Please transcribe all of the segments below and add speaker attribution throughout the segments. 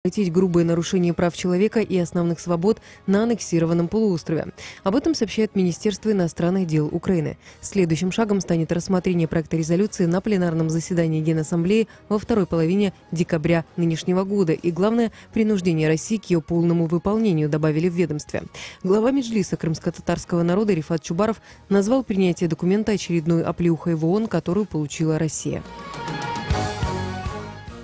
Speaker 1: Прекратить грубые нарушения прав человека и основных свобод на аннексированном полуострове. Об этом сообщает Министерство иностранных дел Украины. Следующим шагом станет рассмотрение проекта резолюции на пленарном заседании Генассамблеи во второй половине декабря нынешнего года. И главное, принуждение России к ее полному выполнению, добавили в ведомстве. Глава Меджлиса крымско-татарского народа Рифат Чубаров назвал принятие документа очередной оплеухой в ООН, которую получила Россия.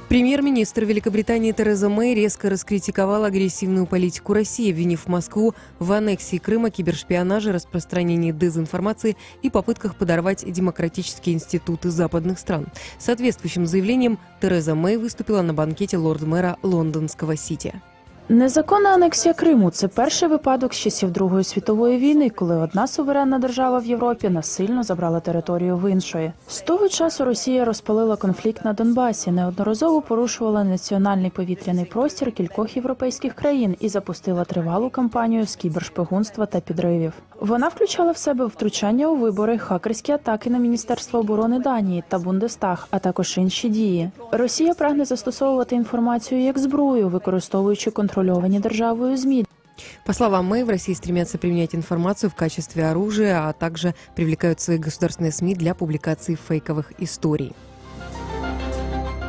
Speaker 1: Премьер-министр Великобритании Тереза Мэй резко раскритиковала агрессивную политику России, обвинив Москву в аннексии Крыма, кибершпионаже, распространении дезинформации и попытках подорвать демократические институты западных стран. С соответствующим заявлением Тереза Мэй выступила на банкете лорд-мэра лондонского Сіті.
Speaker 2: Незаконна анексія Криму – це перший випадок з часів Другої світової війни, коли одна суверенна держава в Європі насильно забрала територію в іншої. З того часу Росія розпалила конфлікт на Донбасі, неодноразово порушувала національний повітряний простір кількох європейських країн і запустила тривалу кампанію з кібершпигунства та підривів. Вона включала в себе втручання у вибори, хакерські атаки на Міністерство оборони Данії та Бундестаг, а також інші дії. Росія прагне застосовувати інформацію як зброю, використовуючи контрольовані державою ЗМІ.
Speaker 1: По словам Мэй, в России стремятся применять информацию в качестве оружия, а также привлекают свои государственные СМИ для публикации фейковых историй.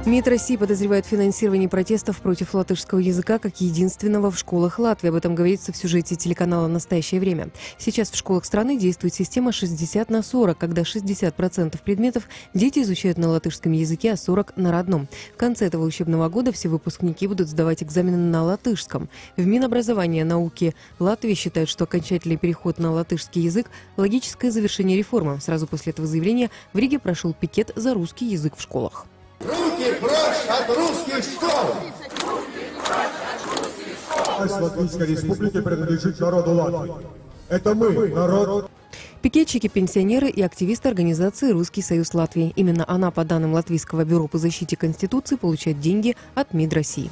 Speaker 1: МИД России подозревает в финансировании протестов против латышского языка как единственного в школах Латвии. Об этом говорится в сюжете телеканала «Настоящее время». Сейчас в школах страны действует система 60/40, когда 60% предметов дети изучают на латышском языке, а 40% на родном. В конце этого учебного года все выпускники будут сдавать экзамены на латышском. В Минобразования и науки Латвии считают, что окончательный переход на латышский язык – логическое завершение реформы. Сразу после этого заявления в Риге прошел пикет за русский язык в школах.
Speaker 3: Руки прочь от русских школ!
Speaker 4: Власть Латвийской Республики принадлежит народу Латвии. Это мы, народ.
Speaker 1: Пикетчики, пенсионеры и активисты организации «Русский союз Латвии». Именно она, по данным Латвийского бюро по защите Конституции, получает деньги от МИД России.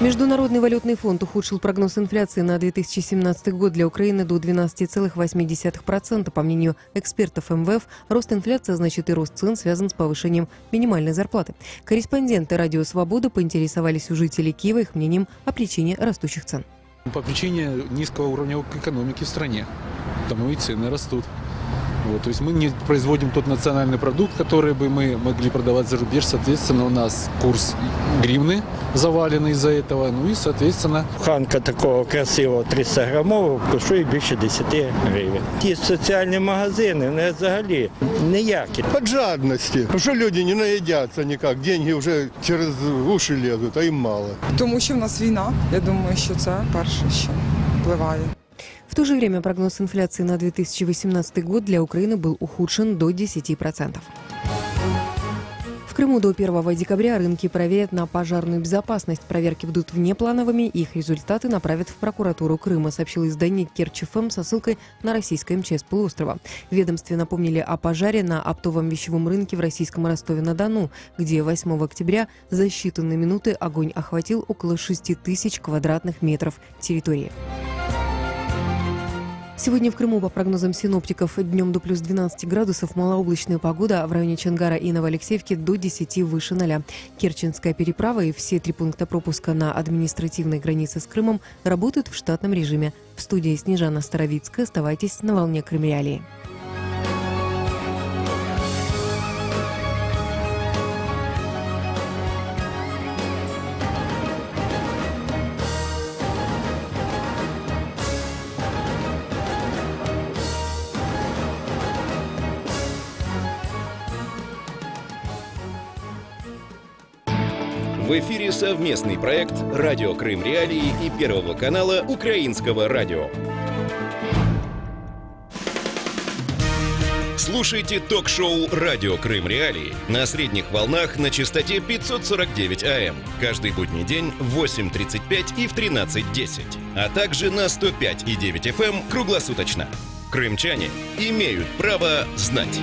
Speaker 1: Международный валютный фонд ухудшил прогноз инфляции на 2017 год для Украины до 12,8%. По мнению экспертов МВФ, рост инфляции, значит и рост цен, связан с повышением минимальной зарплаты. Корреспонденты «Радио Свобода» поинтересовались у жителей Киева их мнением о причине растущих цен.
Speaker 5: По причине низкого уровня экономики в стране, потому и цены растут. То есть мы не производим тот национальный продукт, который бы мы могли продавать за рубеж. Соответственно, у нас курс гривны заваленный из-за этого. Ну и, соответственно...
Speaker 6: Ханка такого красивого 300-грамового коштує більше 10 гривень. Ті соціальні магазини, вони взагалі ніякі.
Speaker 3: От жадності. Потому що люди не наїдяться ніяк. Деньги вже через уші лізуть, а їм мало.
Speaker 7: Тому що в нас війна. Я думаю, що це перше, що впливає.
Speaker 1: В то же время прогноз инфляции на 2018 год для Украины был ухудшен до 10%. В Крыму до 1 декабря рынки проверят на пожарную безопасность. Проверки будут внеплановыми, и их результаты направят в прокуратуру Крыма, сообщил издание Керчь-ФМ со ссылкой на российское МЧС полуострова. В ведомстве напомнили о пожаре на оптовом вещевом рынке в российском Ростове-на-Дону, где 8 октября за считанные минуты огонь охватил около 6000 квадратных метров территории. Сегодня в Крыму, по прогнозам синоптиков, днем до плюс 12 градусов, малооблачная погода, в районе Чонгара и Новоалексеевки до 10 выше 0. Керченская переправа и все 3 пункта пропуска на административной границе с Крымом работают в штатном режиме. В студии Снежана Старовицкая. Оставайтесь на волне Крым Реалии.
Speaker 8: В эфире совместный проект «Радио Крым Реалии» и Первого канала Украинского радио. Слушайте ток-шоу «Радио Крым Реалии» на средних волнах на частоте 549 АМ каждый будний день в 8:35 и в 13:10, а также на 105,9 FM круглосуточно. Крымчане имеют право знать.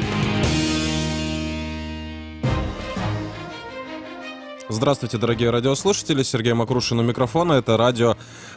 Speaker 9: Здравствуйте, дорогие радиослушатели. Сергей Макрушин у микрофона. Это радио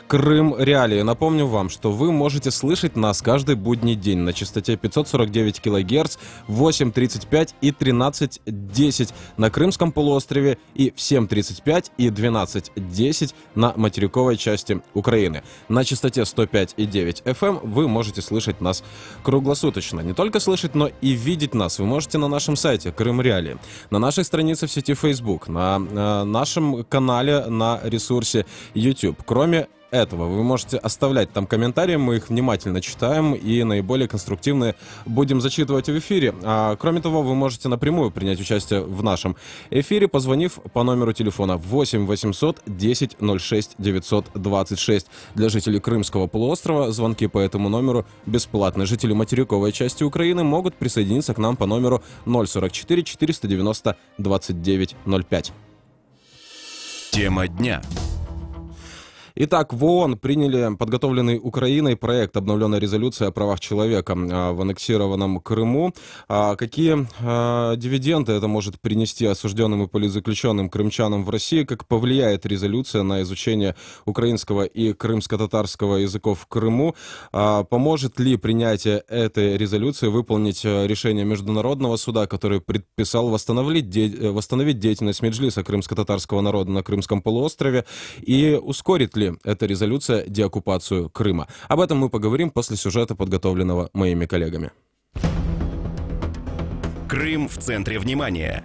Speaker 9: Крым Реалии. Напомню вам, что вы можете слышать нас каждый будний день на частоте 549 кГц, 8:35 и 13:10 на Крымском полуострове и в 7:35 и 12:10 на материковой части Украины. На частоте 105,9 FM вы можете слышать нас круглосуточно. Не только слышать, но и видеть нас вы можете на нашем сайте Крым Реалии, на нашей странице в сети Facebook, на нашем канале на ресурсе YouTube. Кроме этого, вы можете оставлять там комментарии, мы их внимательно читаем и наиболее конструктивные будем зачитывать в эфире. А, кроме того, вы можете напрямую принять участие в нашем эфире, позвонив по номеру телефона 8 800 10 06 926. Для жителей Крымского полуострова звонки по этому номеру бесплатны. Жители материковой части Украины могут присоединиться к нам по номеру 044 490 29 05.
Speaker 8: Тема дня.
Speaker 9: Итак, в ООН приняли подготовленный Украиной проект обновленной резолюции о правах человека в аннексированном Крыму. Какие дивиденды это может принести осужденным и политзаключенным крымчанам в России? Как повлияет резолюция на изучение украинского и крымско-татарского языков в Крыму? Поможет ли принятие этой резолюции выполнить решение Международного суда, который предписал восстановить деятельность Меджлиса крымско-татарского народа на Крымском полуострове? И ускорит ли эта резолюция деоккупацию Крыма? Об этом мы поговорим после сюжета, подготовленного моими коллегами.
Speaker 8: Крым в центре внимания.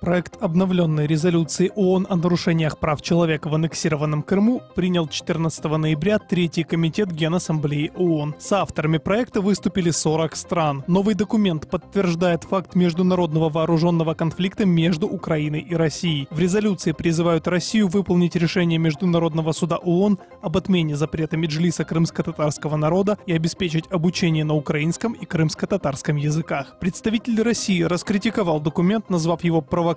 Speaker 10: Проект обновленной резолюции ООН о нарушениях прав человека в аннексированном Крыму принял 14 ноября Третий комитет Генассамблеи ООН. Соавторами проекта выступили 40 стран. Новый документ подтверждает факт международного вооруженного конфликта между Украиной и Россией. В резолюции призывают Россию выполнить решение Международного суда ООН об отмене запрета Меджлиса крымско-татарского народа и обеспечить обучение на украинском и крымско-татарском языках. Представитель России раскритиковал документ, назвав его провокацией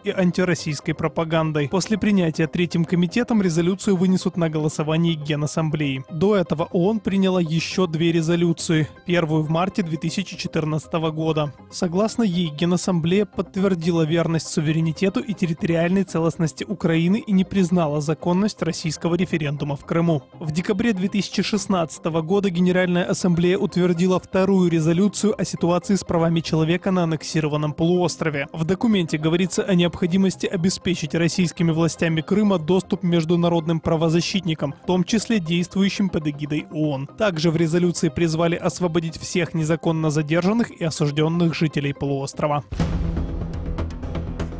Speaker 10: и антироссийской пропагандой. После принятия Третьим комитетом резолюцию вынесут на голосование Генассамблеи. До этого ООН приняла еще 2 резолюции. Первую в марте 2014 года. Согласно ей, Генассамблея подтвердила верность суверенитету и территориальной целостности Украины и не признала законность российского референдума в Крыму. В декабре 2016 года Генеральная Ассамблея утвердила 2-ю резолюцию о ситуации с правами человека на аннексированном полуострове. В документе говорится о необходимости обеспечить российскими властями Крыма доступ к международным правозащитникам, в том числе действующим под эгидой ООН. Также в резолюции призвали освободить всех незаконно задержанных и осужденных жителей полуострова.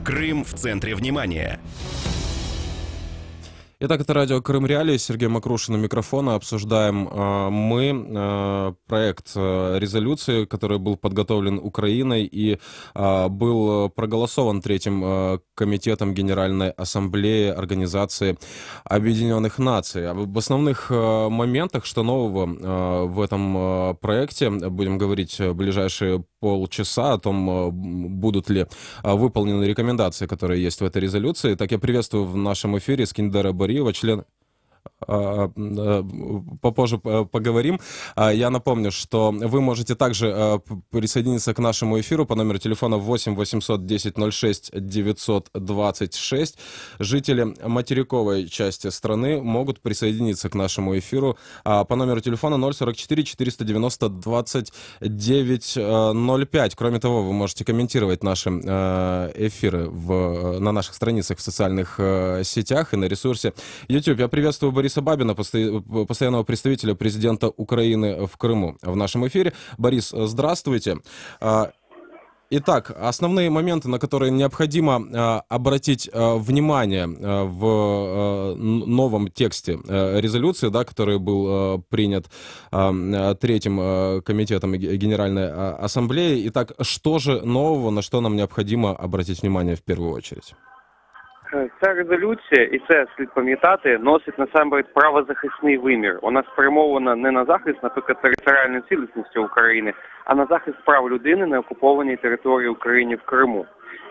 Speaker 8: Крым в центре внимания.
Speaker 9: Итак, это радио Крым Реалии. Сергей Макрушин у микрофона. Обсуждаем мы проект резолюции, который был подготовлен Украиной и был проголосован Третьим комитетом Генеральной Ассамблеи Организации Объединенных Наций. Об основных моментах, что нового в этом проекте, будем говорить в ближайшие полчаса, о том, будут ли выполнены рекомендации, которые есть в этой резолюции. Так, я приветствую в нашем эфире Скиндера Бариева, член... Попозже поговорим. Я напомню, что вы можете также присоединиться к нашему эфиру по номеру телефона 8 800 10 06 926. Жители материковой части страны могут присоединиться к нашему эфиру по номеру телефона 044 490 29 05. Кроме того, вы можете комментировать наши эфиры на наших страницах в социальных сетях и на ресурсе YouTube. Я приветствую Бориса Бабина, постоянного представителя президента Украины в Крыму, в нашем эфире. Борис, здравствуйте. Итак, основные моменты, на которые необходимо обратить внимание в новом тексте резолюции, да, который был принят Третьим комитетом Генеральной Ассамблеи. Итак, что же нового, на что нам необходимо обратить внимание в первую очередь?
Speaker 11: Ця резолюція, і це слід пам'ятати, носить насамперед правозахисний вимір. Вона спрямована не на захист, наприклад, територіальної цілісності України, а на захист прав людини на окупованій території України в Криму.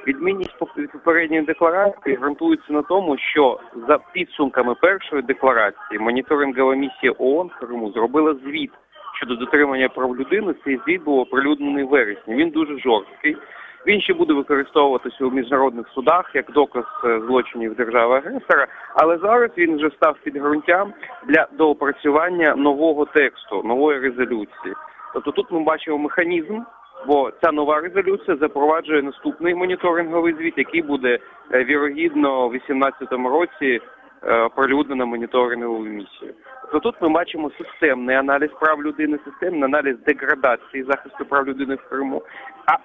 Speaker 11: Відмінність від попередньої декларації ґрунтується на тому, що за підсумками першої декларації моніторингова місія ООН в Криму зробила звіт щодо дотримання прав людини. Цей звіт був оприлюднений в вересні. Він дуже жорсткий. Він ще буде використовуватися у міжнародних судах як доказ злочинів держави-агресора, але зараз він вже став підґрунтям для доопрацювання нового тексту, нової резолюції. Тобто тут ми бачимо механізм, бо ця нова резолюція запроваджує наступний моніторинговий звіт, який буде, вірогідно, у 2018 році оприлюднено моніторингову місію. Тобто тут ми бачимо системний аналіз прав людини, системний аналіз деградації захисту прав людини в Криму. А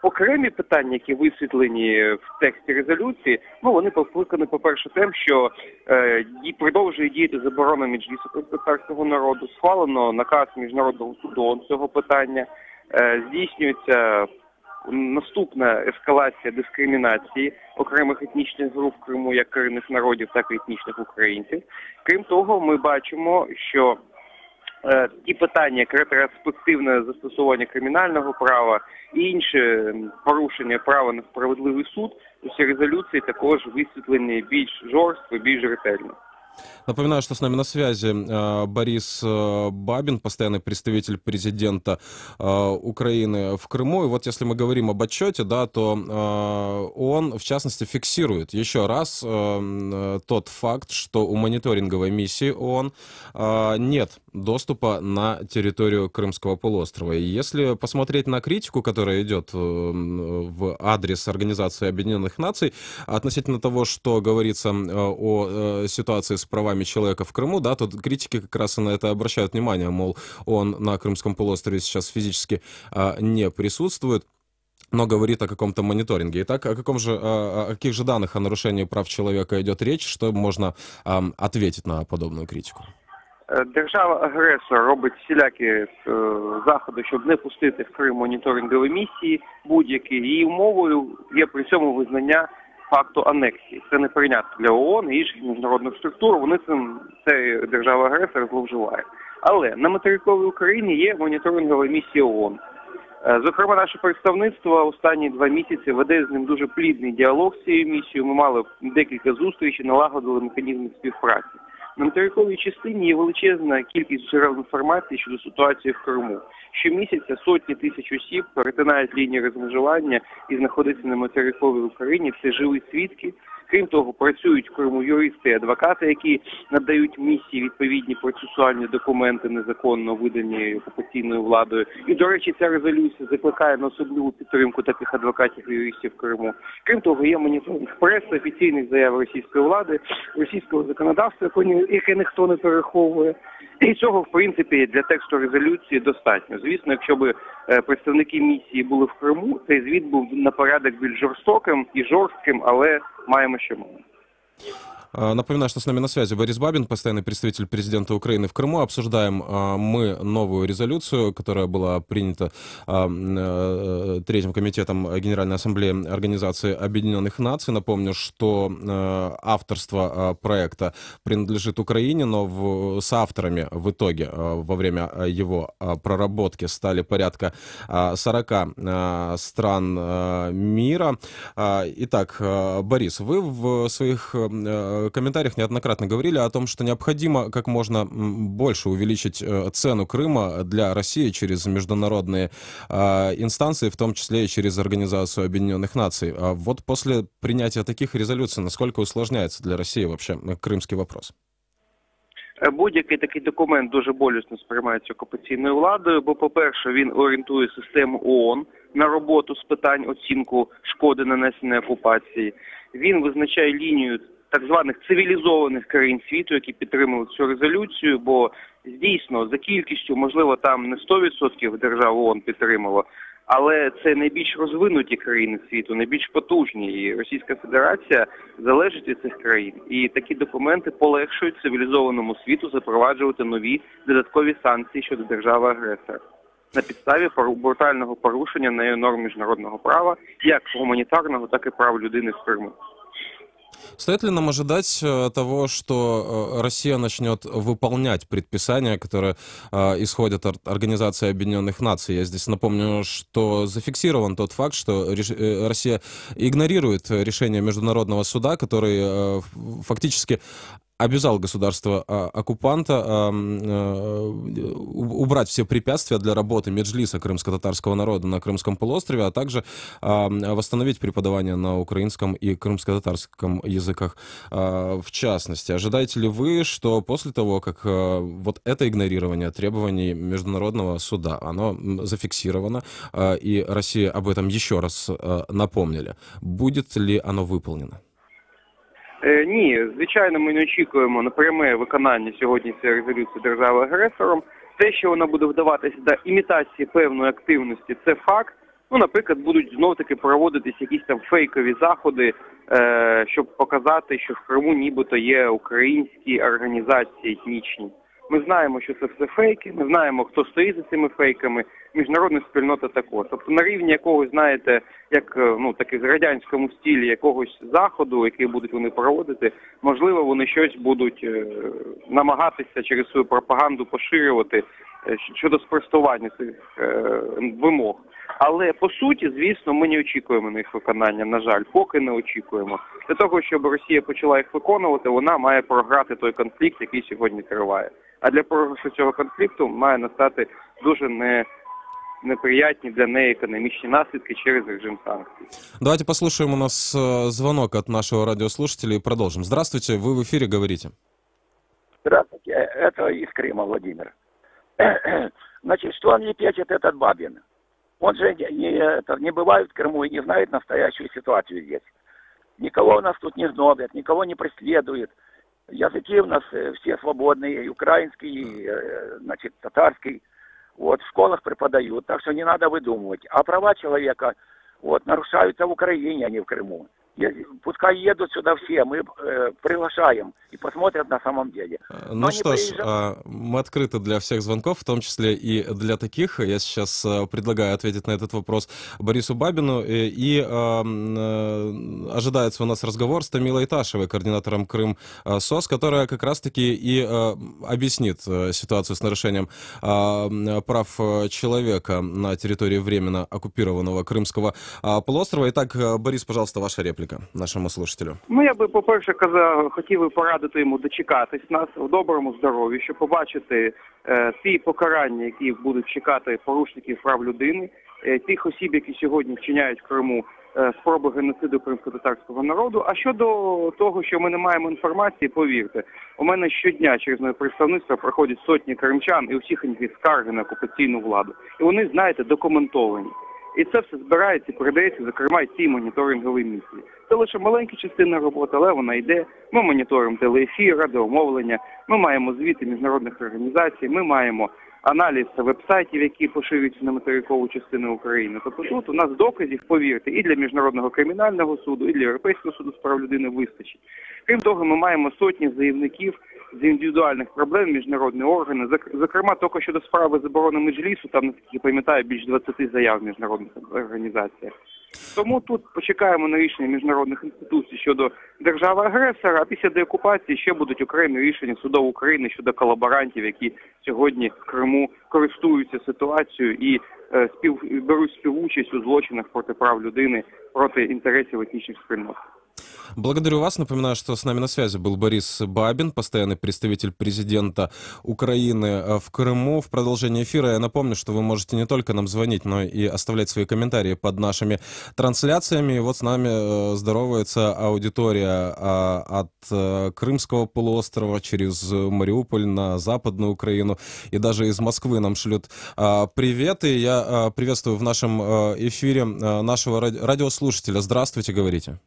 Speaker 11: окремі питання, які висвітлені в тексті резолюції, вони покликані, по-перше, тим, що продовжує діяти заборона Меджлісу кримськотатарського народу, схвалено наказ Міжнародного суду з цього питання, здійснюється наступна ескалація дискримінації окремих етнічних груп в Криму, як корінних народів, так і етнічних українців. Крім того, ми бачимо, що ті питання, як ретроспективне застосування кримінального права і інші порушення права на справедливий суд, усі резолюції також висвітлені більш жорстко, більш ретельно.
Speaker 9: Напоминаю, что с нами на связи Борис Бабин, постоянный представитель президента Украины в Крыму. И вот если мы говорим об отчете, да, то он, в частности, фиксирует еще раз тот факт, что у мониторинговой миссии ООН нет доступа на территорию Крымского полуострова. И если посмотреть на критику, которая идет в адрес Организации Объединенных Наций относительно того, что говорится о ситуации с правами человека в Крыму, да, то критики как раз и на это обращают внимание, мол, он на Крымском полуострове сейчас физически не присутствует, но говорит о каком-то мониторинге. Итак, о каких же данных о нарушении прав человека идет речь, что можно ответить на подобную критику?
Speaker 11: Держава-агресор робить всілякі заходи, щоб не пустити в Крим моніторингові місії будь-які. Її умовою є при цьому визнання факту анексії. Це неприйнятно для ООН і інших міжнародних структур, вони цей держава-агресор зловживає. Але на материковій Україні є моніторингова місія ООН. Зокрема, наше представництво останні 2 місяці веде з ним дуже плідний діалог з цією місією. Ми мали декілька зустрічей, налагодили механізми співпраці. На материковій частині є величезна кількість джерел інформації щодо ситуації в Криму. Щомісяця сотні тисяч осіб перетинають лінії розмежування і знаходяться на материковій Україні. Це живі свідки. Крім того, працюють в Криму юристи і адвокати, які надають місії відповідні процесуальні документи, незаконно видані окупаційною владою. І, до речі, ця резолюція закликає на особливу підтримку таких адвокатів і юристів в Криму. Крім того, є моніторинг преси, офіційних заяв російської влади, російського законодавства, яке ніхто не переховує. І цього, в принципі, для тексту резолюції достатньо. Звісно, якщо б представники місії були в Криму, цей звіт був на порядок більш жорстоким і жорстким, але маємо, що маємо.
Speaker 9: Напоминаю, что с нами на связи Борис Бабин, постоянный представитель президента Украины в Крыму. Обсуждаем мы новую резолюцию, которая была принята Третьим комитетом Генеральной Ассамблеи Организации Объединенных Наций. Напомню, что авторство проекта принадлежит Украине, но соавторами в итоге во время его проработки стали порядка 40 стран мира. Итак, Борис, вы в своих комментариях неоднократно говорили о том, что необходимо как можно больше увеличить цену Крыма для России через международные инстанции, в том числе и через Организацию Объединенных Наций. Вот после принятия таких резолюций, насколько усложняется для России вообще крымский вопрос?
Speaker 11: Будь-який такий документ дуже болісно сприймається окупаційною владою, бо, по-перше, він орієнтує систему ООН на роботу з питань оцінку шкоди, нанесеної окупації. Він визначає лінію так званих цивілізованих країн світу, які підтримують цю резолюцію, бо дійсно за кількістю, можливо, там не 100% держав ООН підтримало, але це найбільш розвинуті країни світу, найбільш потужні, і Російська Федерація залежить від цих країн. І такі документи полегшують цивілізованому світу запроваджувати нові додаткові санкції щодо держави-агресора на підставі брутального порушення нею норм міжнародного права, як гуманітарного, так і прав людини в Криму.
Speaker 9: Стоит ли нам ожидать того, что Россия начнет выполнять предписания, которые исходят от Организации Объединенных Наций? Я здесь напомню, что зафиксирован тот факт, что Россия игнорирует решение Международного суда, который фактически обязал государство-оккупанта убрать все препятствия для работы меджлиса крымско-татарского народа на Крымском полуострове, а также восстановить преподавание на украинском и крымско-татарском языках в частности. Ожидаете ли вы, что после того, как вот это игнорирование требований Международного суда, оно зафиксировано, и Россия об этом еще раз напомнили, будет ли оно выполнено?
Speaker 11: Ні, звичайно, ми не очікуємо на пряме виконання сьогодні цієї резолюції держави-агресором. Те, що вона буде вдаватися до імітації певної активності, це факт. Ну, наприклад, будуть знов-таки проводитись якісь там фейкові заходи, щоб показати, що в Криму нібито є українські організації етнічні. Ми знаємо, що це все фейки, ми знаємо, хто стоїть за цими фейками, міжнародна спільнота також. Тобто на рівні якогось, знаєте, як, ну, таких радянському стилі якогось заходу, який будуть вони проводити, можливо, вони щось будуть намагатися через свою пропаганду поширювати щодо спростування цих вимог. Але, по суті, звісно, ми не очікуємо на їх виконання, на жаль, поки не очікуємо. Для того, щоб Росія почала їх виконувати, вона має програти той конфлікт, який сьогодні триває. А для програшу цього конфлікту має настати дуже неприятні для неї экономические наследки через режим санкций.
Speaker 9: Давайте послушаем, у нас звонок от нашего радиослушателя и продолжим. Здравствуйте, вы в эфире, говорите.
Speaker 12: Здравствуйте, это из Крыма Владимир. Значит, что мне печет этот Бабин? Он же не бывает в Крыму и не знает настоящую ситуацию здесь. Никого у нас тут не гнобят, никого не преследуют. Языки у нас все свободные, и украинский, и, значит, татарский. Вот, в школах преподают, так что не надо выдумывать. А права человека вот, нарушаются в Украине, а не в Крыму. Пускай едут сюда все, мы приглашаем и посмотрят на самом деле.
Speaker 9: Ну что ж, мы открыты для всех звонков, в том числе и для таких. Я сейчас предлагаю ответить на этот вопрос Борису Бабину. И ожидается у нас разговор с Тамилой Ташевой, координатором Крым СОС, которая как раз-таки и объяснит ситуацию с нарушением прав человека на территории временно оккупированного Крымского полуострова. Итак, Борис, пожалуйста, ваша реплика нашому слушателю.
Speaker 11: Ну, я би, по-перше, хотів би порадити йому дочекатись нас в доброму здоров'ї, щоб побачити ті покарання, які будуть чекати порушників прав людини, тих осіб, які сьогодні вчиняють в Криму спроби геноциду кримсько-татарського народу. А щодо того, що ми не маємо інформації, повірте, у мене щодня через моє представництво проходять сотні кримчан, і у всіх них є скарги на окупаційну владу. І вони, знаєте, документовані. І це все збирається і передається, зокрема, і цій моніторинговій місії. Це лише маленька частина роботи, але вона йде. Ми моніторимо телеефір, радіомовлення, ми маємо звіти міжнародних організацій, ми маємо аналіз веб-сайтів, які поширюються на материкову частину України. Тобто тут у нас доказів, повірте, і для Міжнародного кримінального суду, і для Європейського суду з прав людини вистачить. Крім того, ми маємо сотні заявників з індивідуальних проблем, міжнародні органи. Зокрема, тільки щодо справи заборони меджлісу, там, наскільки я пам'ятаю, більш 20 заяв в міжнародних організаціях. Тому тут почекаємо на рішення міжнародних інституцій щодо держави-агресора, а після деокупації ще будуть окремі рішення судів України щодо колаборантів, які сьогодні в Криму користуються ситуацією і беруть співучасть у злочинах проти прав людини, проти інтересів етнічних спільнот.
Speaker 9: Благодарю вас. Напоминаю, что с нами на связи был Борис Бабин, постоянный представитель президента Украины в Крыму. В продолжении эфира я напомню, что вы можете не только нам звонить, но и оставлять свои комментарии под нашими трансляциями. И вот с нами здоровается аудитория от Крымского полуострова через Мариуполь на Западную Украину. И даже из Москвы нам шлют приветы. Я приветствую в нашем эфире нашего радиослушателя. Здравствуйте, говорите.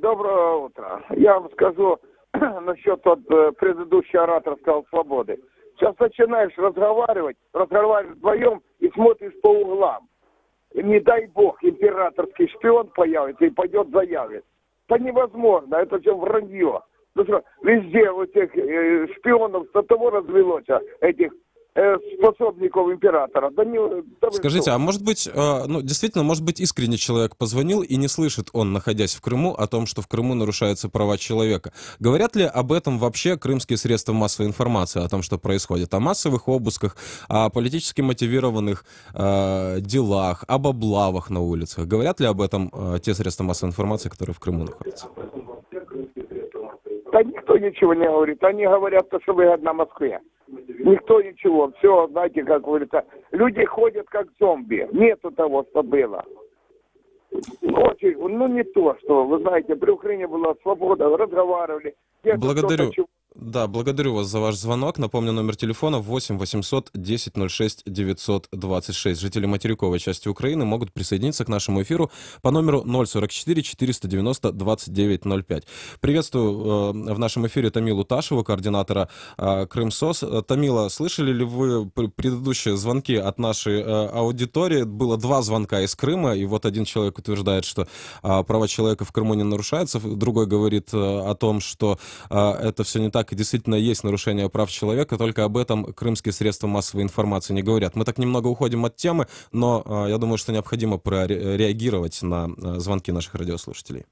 Speaker 12: Доброго утра. Я вам скажу насчет предыдущий оратор сказал свободы. Сейчас начинаешь разговаривать вдвоем и смотришь по углам. И не дай бог императорский шпион появится и пойдет заявит. Это невозможно, это все вранье. Ну что, везде вот этих шпионов до того развелось, этих способников императора.
Speaker 9: Скажите, а может быть, действительно, может быть, искренне человек позвонил и не слышит он, находясь в Крыму, о том, что в Крыму нарушаются права человека? Говорят ли об этом вообще крымские средства массовой информации, о том, что происходит? О массовых обысках, о политически мотивированных делах, об облавах на улицах? Говорят ли об этом те средства массовой информации, которые в Крыму находятся?
Speaker 12: Да никто ничего не говорит. Они говорят, что выгодно Москве. Никто ничего. Все, знаете, как говорится, люди ходят как зомби. Нету того, что было. Очень, не то, что, вы знаете, при Украине была свобода, разговаривали.
Speaker 9: Благодарю. Да, благодарю вас за ваш звонок. Напомню, номер телефона 8 800 10 06 926. Жители материковой части Украины могут присоединиться к нашему эфиру по номеру 044 490 2905. Приветствую в нашем эфире Тамилу Ташеву, координатора Крымсос. Тамила, слышали ли вы предыдущие звонки от нашей аудитории? Было 2 звонка из Крыма, и вот один человек утверждает, что права человека в Крыму не нарушаются, другой говорит о том, что это все не так, и действительно есть нарушение прав человека, только об этом крымские средства массовой информации не говорят. Мы так немного уходим от темы, но я думаю, что необходимо реагировать на звонки наших радиослушателей.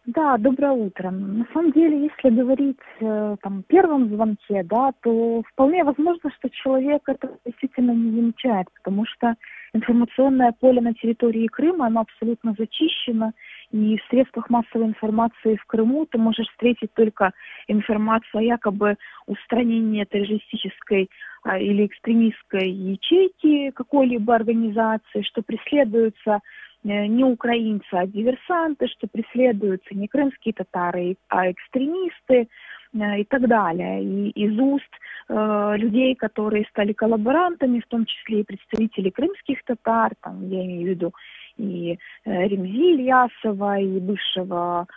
Speaker 13: Да, доброе утро. На самом деле, если говорить о первом звонке, да, то вполне возможно, что человек это действительно не замечает, потому что информационное поле на территории Крыма, оно абсолютно зачищено, и в средствах массовой информации в Крыму ты можешь встретить только информацию о якобы устранении террористической или экстремистской ячейки какой-либо организации, что преследуются не украинцы, а диверсанты, что преследуются не крымские татары, а экстремисты и так далее. И из уст людей, которые стали коллаборантами, в том числе и представителей крымских татар, я имею в виду и Ремзи Ильясова, и бывшего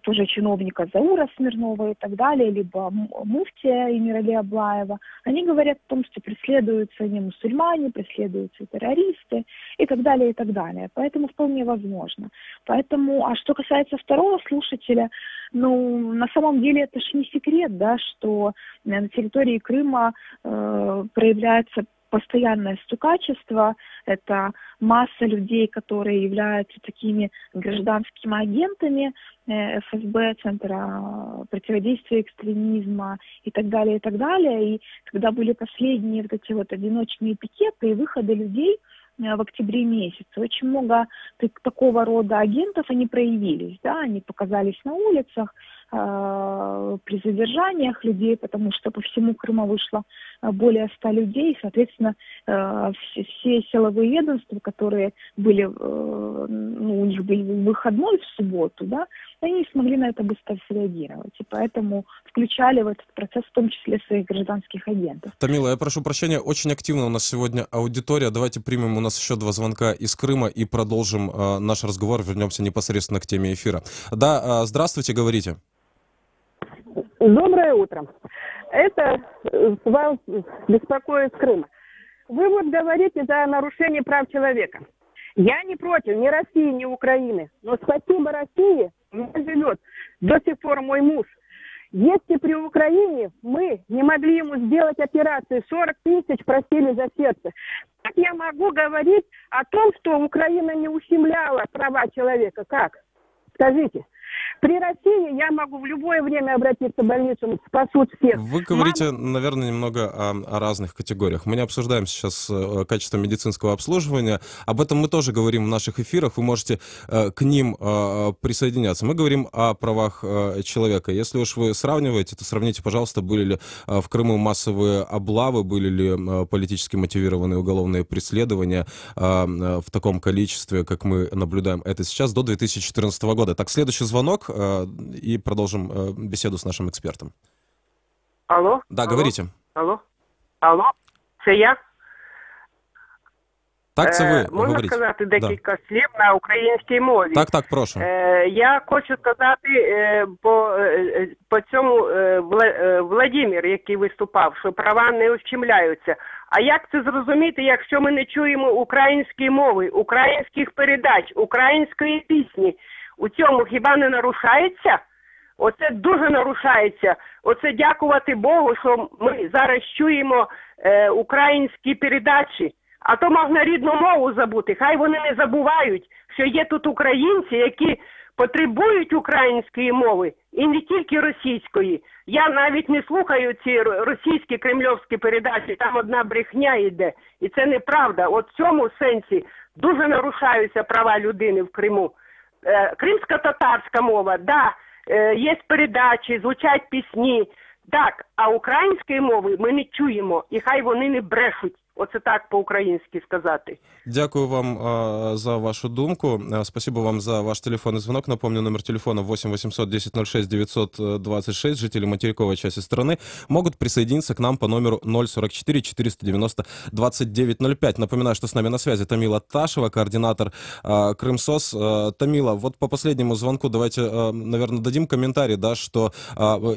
Speaker 13: тоже чиновника Заура Смирнова и так далее, либо муфтия Эмирали Аблаева, они говорят о том, что преследуются не мусульмане, преследуются террористы и так далее, и так далее. Поэтому вполне возможно. Поэтому, а что касается второго слушателя, на самом деле это же не секрет, да, что на территории Крыма проявляется постоянное стукачество, это масса людей, которые являются такими гражданскими агентами ФСБ, Центра противодействия экстремизма и так далее, и так далее. И когда были последние вот эти вот одиночные пикеты и выходы людей в октябре месяце, очень много такого рода агентов, они проявились, да, они показались на улицах, при задержаниях людей, потому что по всему Крыму вышло более 100 людей, соответственно, все силовые ведомства, которые были, у них был выходной в субботу, да, они смогли на это быстро среагировать, и поэтому включали в этот процесс в том числе своих гражданских агентов.
Speaker 9: Тамила, я прошу прощения, очень активно у нас сегодня аудитория, давайте примем у нас еще 2 звонка из Крыма и продолжим наш разговор, вернемся непосредственно к теме эфира. Да, здравствуйте, говорите.
Speaker 14: Доброе утро. Это вас беспокоит Крыма. Вы вот говорите за нарушение прав человека. Я не против ни России, ни Украины. Но спасибо России, у меня живет до сих пор мой муж. Если при Украине мы не могли ему сделать операцию, 40 тысяч просили за сердце, как я могу говорить о том, что Украина не ущемляла права человека? Как? Скажите. При России я могу в любое время обратиться в больницу, спасут всех.
Speaker 9: Вы говорите, наверное, немного о разных категориях. Мы не обсуждаем сейчас качество медицинского обслуживания. Об этом мы тоже говорим в наших эфирах. Вы можете к ним присоединяться. Мы говорим о правах человека. Если уж вы сравниваете, то сравните, пожалуйста, были ли в Крыму массовые облавы, были ли политически мотивированные уголовные преследования в таком количестве, как мы наблюдаем это сейчас, до 2014 года. Так, следующий звонок, и продолжим беседу с нашим экспертом.
Speaker 15: Алло?
Speaker 9: Да, говорите.
Speaker 15: Алло? Це я?
Speaker 9: Так, це ви,
Speaker 15: можна
Speaker 9: говоріть.
Speaker 15: сказати декілька слів на українській мові?
Speaker 9: Так, прошу.
Speaker 15: Я хочу сказати по цьому Владимир, який виступав, що права не ущемляються. А як це зрозуміти, якщо ми не чуємо української мови, українських передач, української пісні? У цьому хіба не нарушається? Оце дуже нарушається. Оце дякувати Богу, що ми зараз чуємо українські передачі. А то можна рідну мову забути. Хай вони не забувають, що є тут українці, які потребують української мови. І не тільки російської. Я навіть не слухаю ці російські кремльовські передачі. Там одна брехня йде. І це неправда. От в цьому сенсі дуже нарушаються права людини в Криму. кримсько-татарська мова, да, є передачі, звучать пісні, так, а української мови ми не чуємо, і хай вони не брешуть. Оце так по-українськи сказати.
Speaker 9: Дякую вам за вашу думку. Спасибо вам за ваш телефонный звонок. Напомню, номер телефона 8 800 10 06 926. Жители материковой части страны могут присоединиться к нам по номеру 044 490 2905. Напоминаю, что с нами на связи Тамила Ташева, координатор Крымсос. Тамила, вот по последнему звонку давайте, наверное, дадим комментарий, да, что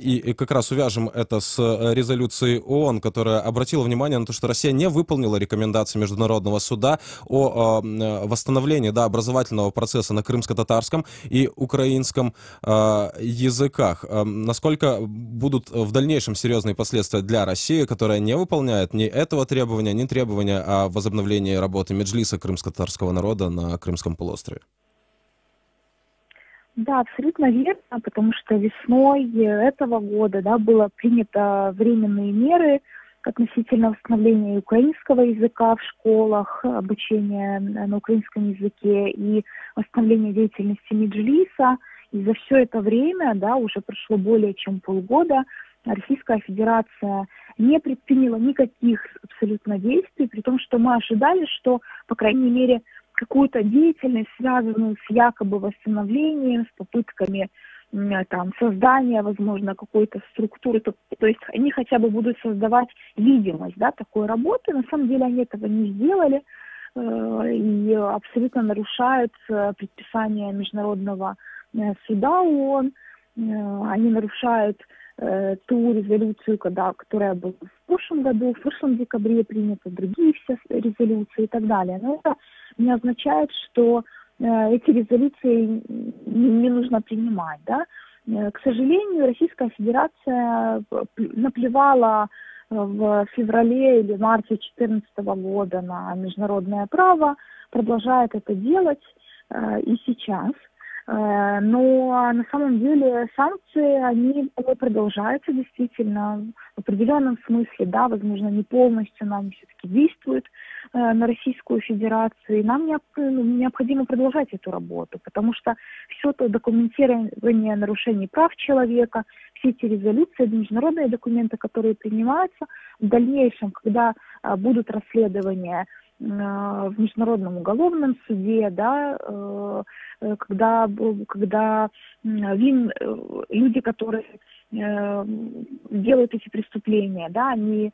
Speaker 9: и как раз увяжем это с резолюцией ООН, которая обратила внимание на то, что Россия не выполнила рекомендации Международного суда о восстановлении, да, образовательного процесса на крымско-татарском и украинском языках. Насколько будут в дальнейшем серьезные последствия для России, которая не выполняет ни этого требования, ни требования о возобновлении работы Меджлиса крымско-татарского народа на Крымском полуострове?
Speaker 13: Да, абсолютно верно, потому что весной этого года, да, было принято временные меры относительно восстановления украинского языка в школах, обучения на украинском языке и восстановления деятельности Меджлиса. И за все это время, да, уже прошло более чем полгода, Российская Федерация не предприняла никаких абсолютно действий, при том, что мы ожидали, что, по крайней мере, какую-то деятельность, связанную с якобы восстановлением, с попытками там, создания, возможно, какой-то структуры, то есть они хотя бы будут создавать видимость, да, такой работы. На самом деле они этого не сделали и абсолютно нарушают предписания Международного суда ООН. Они нарушают ту резолюцию, которая была в прошлом году, в прошлом декабре принята, другие все резолюции и так далее. Но это не означает, что эти резолюции не нужно принимать, да. К сожалению, Российская Федерация наплевала в феврале или марте 2014 года на международное право, продолжает это делать и сейчас. Но на самом деле санкции, они продолжаются действительно в определенном смысле, да, возможно, не полностью, но они все-таки действуют на Российскую Федерацию. И нам необходимо продолжать эту работу, потому что все то документирование нарушений прав человека, все эти резолюции, международные документы, которые принимаются, в дальнейшем, когда будут расследования в Международном уголовном суде, да, когда люди, которые делают эти преступления, да, они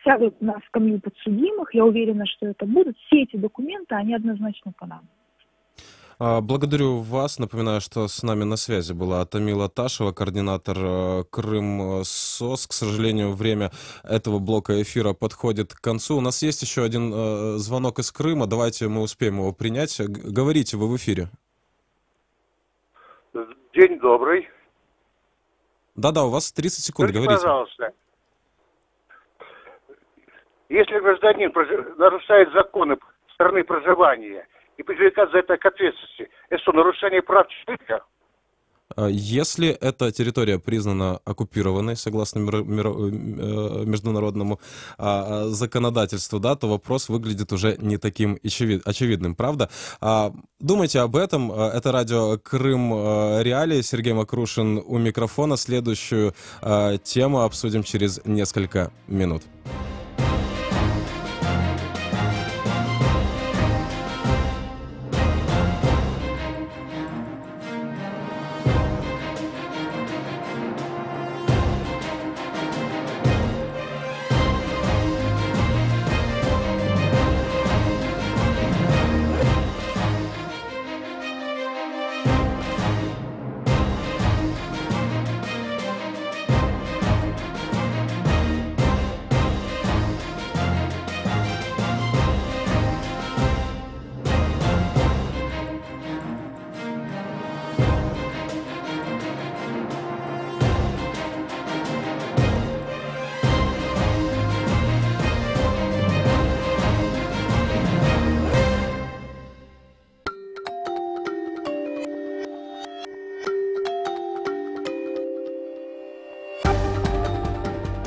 Speaker 13: сядут на скамью подсудимых, я уверена, что это будут, все эти документы, они однозначно понадобятся.
Speaker 9: Благодарю вас. Напоминаю, что с нами на связи была Тамила Ташева, координатор Крымсос. К сожалению, время этого блока эфира подходит к концу. У нас есть еще один звонок из Крыма. Давайте мы успеем его принять. Говорите, вы в эфире.
Speaker 16: День добрый.
Speaker 9: Да-да, у вас 30 секунд.
Speaker 16: Скажите,
Speaker 9: говорите.
Speaker 16: пожалуйста, если гражданин нарушает законы страны проживания и привлекать за это к ответственности, это что, нарушение прав человека?
Speaker 9: Если эта территория признана оккупированной, согласно международному законодательству, да, то вопрос выглядит уже не таким очевидным, правда? Думайте об этом. Это радио Крым Реалии. Сергей Макрушин у микрофона. Следующую тему обсудим через несколько минут.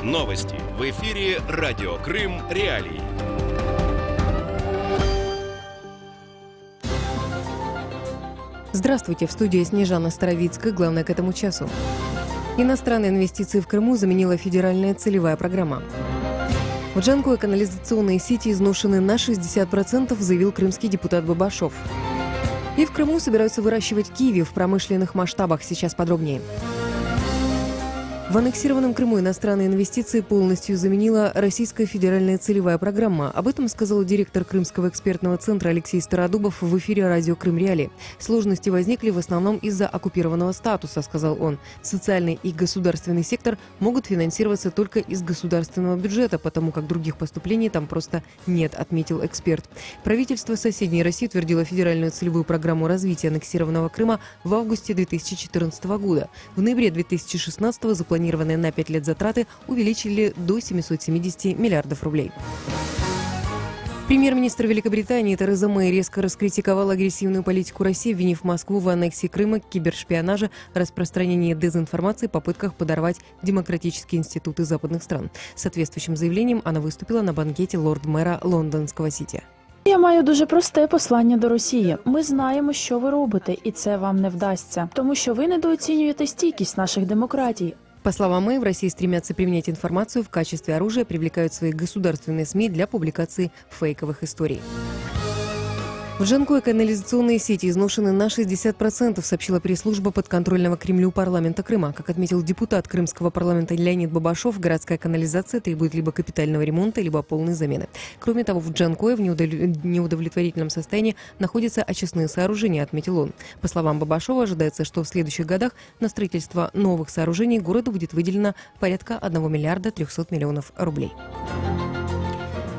Speaker 8: Новости в эфире «Радио Крым Реалии».
Speaker 1: Здравствуйте, в студии Снежана Старовицкая. Главное к этому часу. Иностранные инвестиции в Крыму заменила федеральная целевая программа. В Джанкое канализационные сети изношены на 60%, заявил крымский депутат Бабашов. И в Крыму собираются выращивать киви в промышленных масштабах. Сейчас подробнее. В аннексированном Крыму иностранные инвестиции полностью заменила российская федеральная целевая программа. Об этом сказал директор Крымского экспертного центра Алексей Стародубов в эфире радио «Крым Реалии». Сложности возникли в основном из-за оккупированного статуса, сказал он. Социальный и государственный сектор могут финансироваться только из государственного бюджета, потому как других поступлений там просто нет, отметил эксперт. Правительство соседней России утвердило федеральную целевую программу развития аннексированного Крыма в августе 2014 года. В ноябре 2016 запланированные на 5 лет затраты увеличили до 770 миллиардов рублей. Премьер-министр Великобритании Тереза Мэй резко раскритиковала агрессивную политику России, обвинив Москву в аннексии Крыма, кибершпионаже, распространении дезинформации, попытках подорвать демократические институты западных стран. С соответствующим заявлением она выступила на банкете лорд-мэра лондонського сіті.
Speaker 2: Я маю дуже просте послання до Росії. Ми знаємо, що ви робите, і це вам не вдасться. Тому що ви недооцінюєте стійкість наших демократій.
Speaker 1: По словам Мэй, в России стремятся применять информацию в качестве оружия, привлекают свои государственные СМИ для публикации фейковых историй. В Джанкое канализационные сети изношены на 60%, сообщила пресс-служба подконтрольного Кремлю парламента Крыма. Как отметил депутат Крымского парламента Леонид Бабашов, городская канализация требует либо капитального ремонта, либо полной замены. Кроме того, в Джанкое в неудовлетворительном состоянии находятся очистные сооружения, отметил он. По словам Бабашова, ожидается, что в следующих годах на строительство новых сооружений городу будет выделено порядка 1 миллиарда 300 миллионов рублей.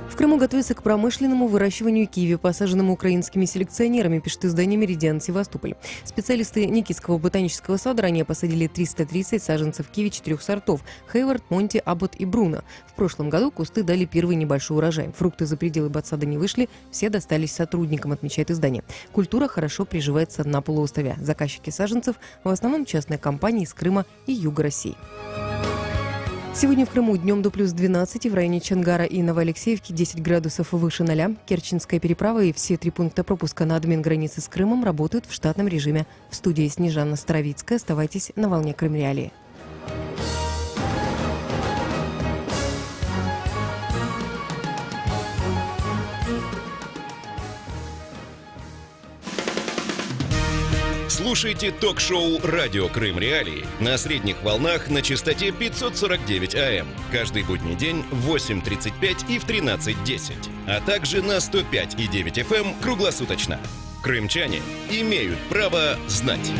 Speaker 1: В Крыму готовится к промышленному выращиванию киви, посаженному украинскими селекционерами, пишет издание «Меридиан Севастополь». Специалисты Никитского ботанического сада ранее посадили 330 саженцев киви 4 сортов – Хейвард, Монти, Аббот и Бруно. В прошлом году кусты дали первый небольшой урожай. Фрукты за пределы ботсада не вышли, все достались сотрудникам, отмечает издание. Культура хорошо приживается на полуострове. Заказчики саженцев в основном частные компании из Крыма и юга России. Сегодня в Крыму днем до плюс 12, в районе Чангара и Новоалексеевки 10 градусов выше 0. Керченская переправа и все 3 пункта пропуска на админ-границы с Крымом работают в штатном режиме. В студии Снежана Старовицкая. Оставайтесь на волне Крым Реалии.
Speaker 8: Слушайте ток-шоу «Радио Крым Реалии» на средних волнах на частоте 549 АМ. Каждый будний день в 8:35 и в 13:10. А также на 105,9 FM круглосуточно. Крымчане имеют право знать.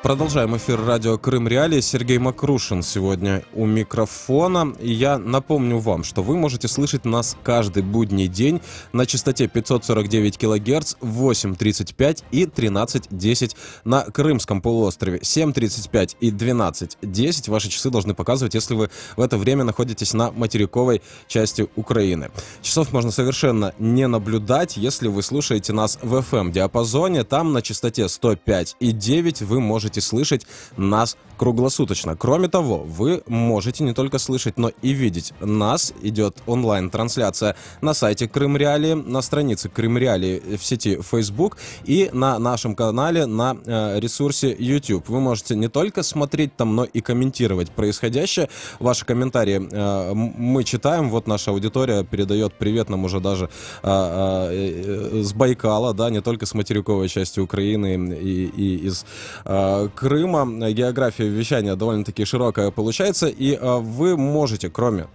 Speaker 9: Продолжаем эфир радио «Крым Реалии». Сергей Макрушин сегодня у микрофона. И я напомню вам, что вы можете слышать нас каждый будний день на частоте 549 кГц в 8:35 и 13:10 на Крымском полуострове. 7:35 и 12:10 ваши часы должны показывать, если вы в это время находитесь на материковой части Украины. Часов можно совершенно не наблюдать, если вы слушаете нас в FM-диапазоне. Там на частоте 105,9 вы можете слышать нас круглосуточно. Кроме того, вы можете не только слышать, но и видеть нас. Идет онлайн-трансляция на сайте Крым Реалии, на странице Крым Реалии в сети Facebook и на нашем канале на ресурсе YouTube. Вы можете не только смотреть там, но и комментировать происходящее. Ваши комментарии мы читаем. Вот наша аудитория передает привет нам уже даже с Байкала, да, не только с материковой части Украины и из Крыма. География вещания довольно-таки широкая получается, и вы можете, кроме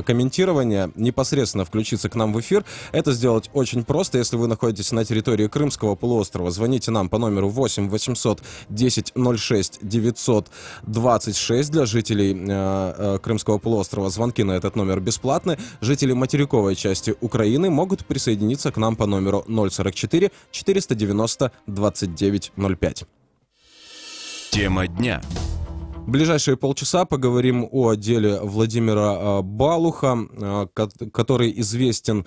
Speaker 9: комментирования, непосредственно включиться к нам в эфир. Это сделать очень просто, если вы находитесь на территории Крымского полуострова. Звоните нам по номеру 8 800 10 06 926 для жителей Крымского полуострова. Звонки на этот номер бесплатны. Жители материковой части Украины могут присоединиться к нам по номеру 044 490 2905.
Speaker 8: Тема дня.
Speaker 9: В ближайшие полчаса поговорим о деле Владимира Балуха, который известен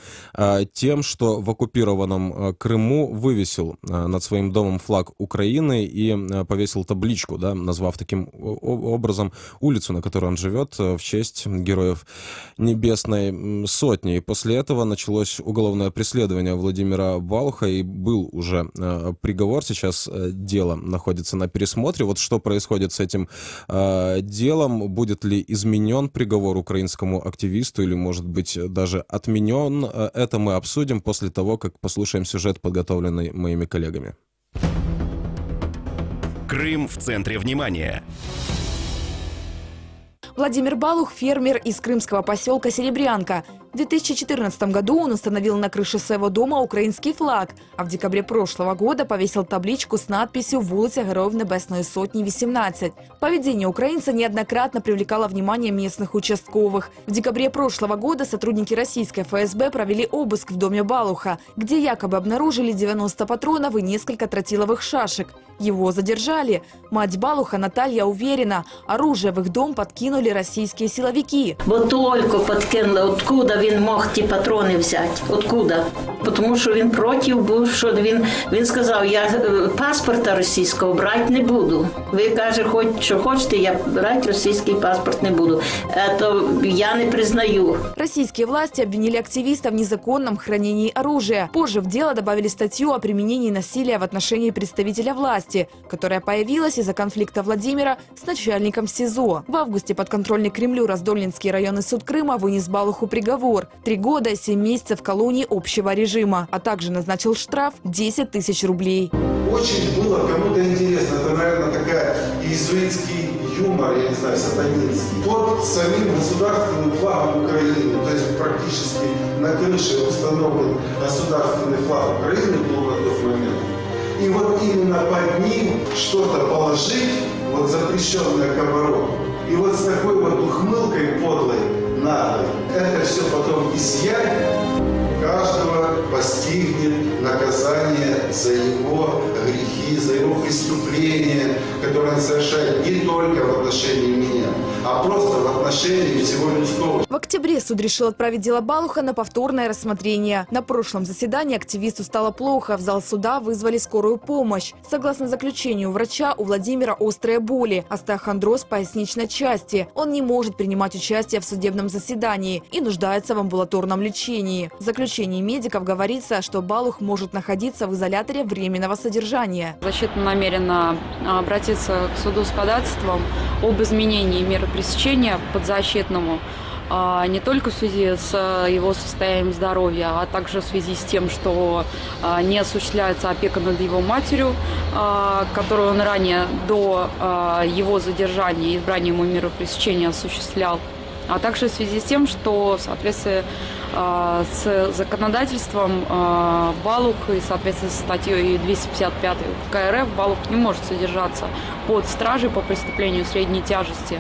Speaker 9: тем, что в оккупированном Крыму вывесил над своим домом флаг Украины и повесил табличку, да, назвав таким образом улицу, на которой он живет, в честь героев Небесной Сотни. И после этого началось уголовное преследование Владимира Балуха, и был уже приговор. Сейчас дело находится на пересмотре. Вот что происходит с этим делом, будет ли изменен приговор украинскому активисту или, может быть, даже отменен, это мы обсудим после того, как послушаем сюжет, подготовленный моими коллегами.
Speaker 8: Крым в центре внимания.
Speaker 17: Владимир Балух – фермер из крымского поселка Серебрянка. В 2014 году он установил на крыше своего дома украинский флаг, а в декабре прошлого года повесил табличку с надписью «Вулиця Героїв Небесної Сотни, 18». Поведение украинца неоднократно привлекало внимание местных участковых. В декабре прошлого года сотрудники российской ФСБ провели обыск в доме Балуха, где якобы обнаружили 90 патронов и несколько тротиловых шашек. Его задержали. Мать Балуха Наталья уверена, оружие в их дом подкинули российские силовики.
Speaker 18: Вот только подкинули, откуда він мог ті патрони взяти? Откуда? Тому що він проти був, що він сказав, я паспорта російського брати не буду. Ви каже, хоч що хочете, я брати російський паспорт не буду. Это я не признаю.
Speaker 17: Российские власти обвинили активиста в незаконном хранении оружия. Позже в дело добавили статью о применении насилия в отношении представителя власти, которая появилась из-за конфликта Владимира с начальником СИЗО. В августе подконтрольный Кремлю Раздольнинский районный суд Крыма вынес Балуху приговор – 3 года и 7 месяцев колонии общего режима, а также назначил штраф 10 тысяч рублей.
Speaker 19: Очень было кому-то интересно, это, наверное, такая иезуитский юмор, я не знаю, сатанинский. Под самим государственным флагом Украины, то есть практически на крыше установлен государственный флаг Украины был на тот момент. И вот именно под ним что-то положить, вот запрещенное к обороту, и вот с такой вот ухмылкой подлой, наглой, это все потом изъять, каждого постигнет наказание за его грехи, за его преступления, которые он совершает не только в отношении меня, а просто в отношении всего людского.
Speaker 17: В октябре суд решил отправить дело Балуха на повторное рассмотрение. На прошлом заседании активисту стало плохо. В зал суда вызвали скорую помощь. Согласно заключению врача, у Владимира острые боли, остеохондроз поясничной части. Он не может принимать участие в судебном заседании и нуждается в амбулаторном лечении. В заключении медиков говорится, что Балух может находиться в изоляторе временного содержания.
Speaker 20: Защита намерена обратиться к суду с ходатайством об изменении меры пресечения подзащитному, не только в связи с его состоянием здоровья, а также в связи с тем, что не осуществляется опека над его матерью, которую он ранее до его задержания и избрания ему меры пресечения осуществлял, а также в связи с тем, что в соответствии с законодательством Балух и в соответствии с статьей 255 УК РФ Балух не может содержаться под стражей по преступлению средней тяжести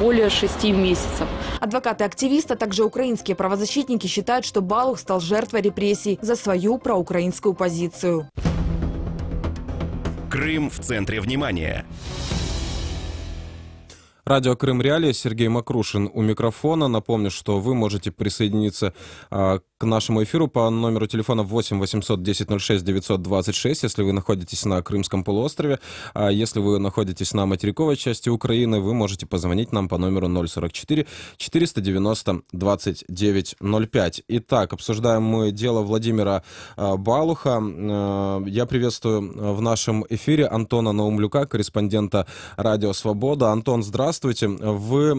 Speaker 20: более 6 месяцев.
Speaker 17: Адвокаты активиста, также украинские правозащитники считают, что Балух стал жертвой репрессий за свою проукраинскую позицию.
Speaker 8: Крым в центре внимания.
Speaker 9: Радио «Крым Реалии», Сергей Макрушин у микрофона. Напомню, что вы можете присоединиться к нашему эфиру по номеру телефона 8 800 10 06 926, если вы находитесь на Крымском полуострове. А если вы находитесь на материковой части Украины, вы можете позвонить нам по номеру 044 490 2905. Итак, обсуждаем мы дело Владимира Балуха. Я приветствую в нашем эфире Антона Наумлюка, корреспондента «Радио Свобода». Антон, здравствуйте. Вы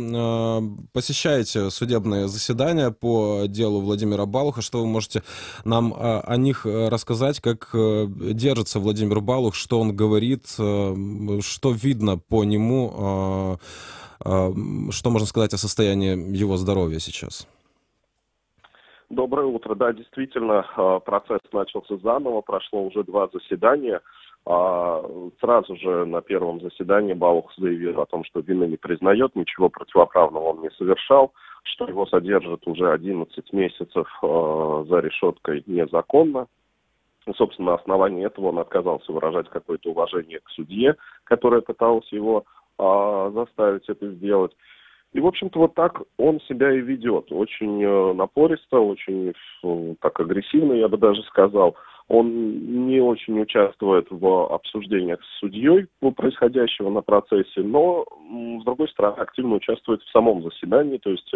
Speaker 9: посещаете судебные заседания по делу Владимира Балуха. Что вы можете нам о них рассказать? Как держится Владимир Балух? Что он говорит? Что видно по нему? Что можно сказать о состоянии его здоровья сейчас?
Speaker 21: Доброе утро. Да, действительно, процесс начался заново. Прошло уже 2 заседания. Сразу же на первом заседании Балух заявил о том, что вины не признает, ничего противоправного он не совершал, что его содержат уже 11 месяцев за решеткой незаконно. И, собственно, на основании этого он отказался выражать какое-то уважение к судье, которая пыталась его заставить это сделать. И, в общем-то, вот так он себя и ведет. Очень напористо, очень так агрессивно, я бы даже сказал. Он не очень участвует в обсуждениях с судьей происходящего на процессе, но, с другой стороны, активно участвует в самом заседании. То есть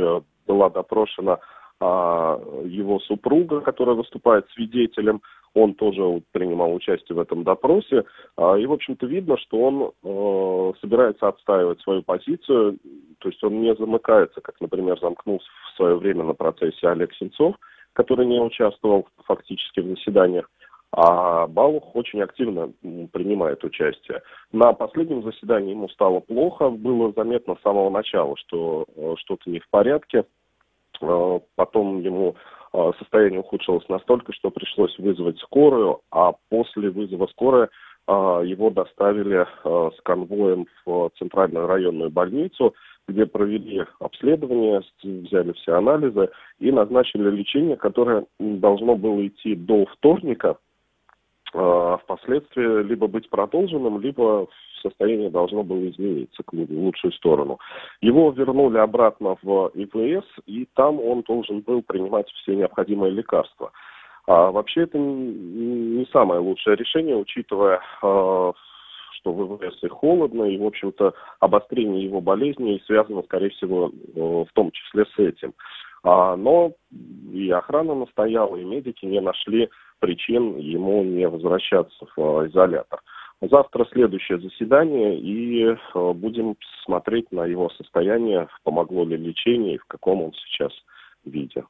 Speaker 21: была допрошена его супруга, которая выступает свидетелем. Он тоже принимал участие в этом допросе. И, в общем-то, видно, что он собирается отстаивать свою позицию. То есть он не замыкается, как, например, замкнулся в свое время на процессе Олег Сенцов, который не участвовал фактически в заседаниях. А Балух очень активно принимает участие. На последнем заседании ему стало плохо. Было заметно с самого начала, что что-то не в порядке. Потом ему состояние ухудшилось настолько, что пришлось вызвать скорую, а после вызова скорой его доставили с конвоем в центральную районную больницу, где провели обследование, взяли все анализы и назначили лечение, которое должно было идти до вторника, впоследствии либо быть продолженным, либо состояние должно было измениться в лучшую сторону. Его вернули обратно в ИВС, и там он должен был принимать все необходимые лекарства. Вообще это не самое лучшее решение, учитывая, что в ИВС и холодно, и, в общем-то, обострение его болезни связано, скорее всего, в том числе с этим. Но и охрана настояла, и медики не нашли причин ему не возвращаться в изолятор. Завтра следующее заседание, и будем смотреть на его состояние, помогло ли лечение и в каком он сейчас виде.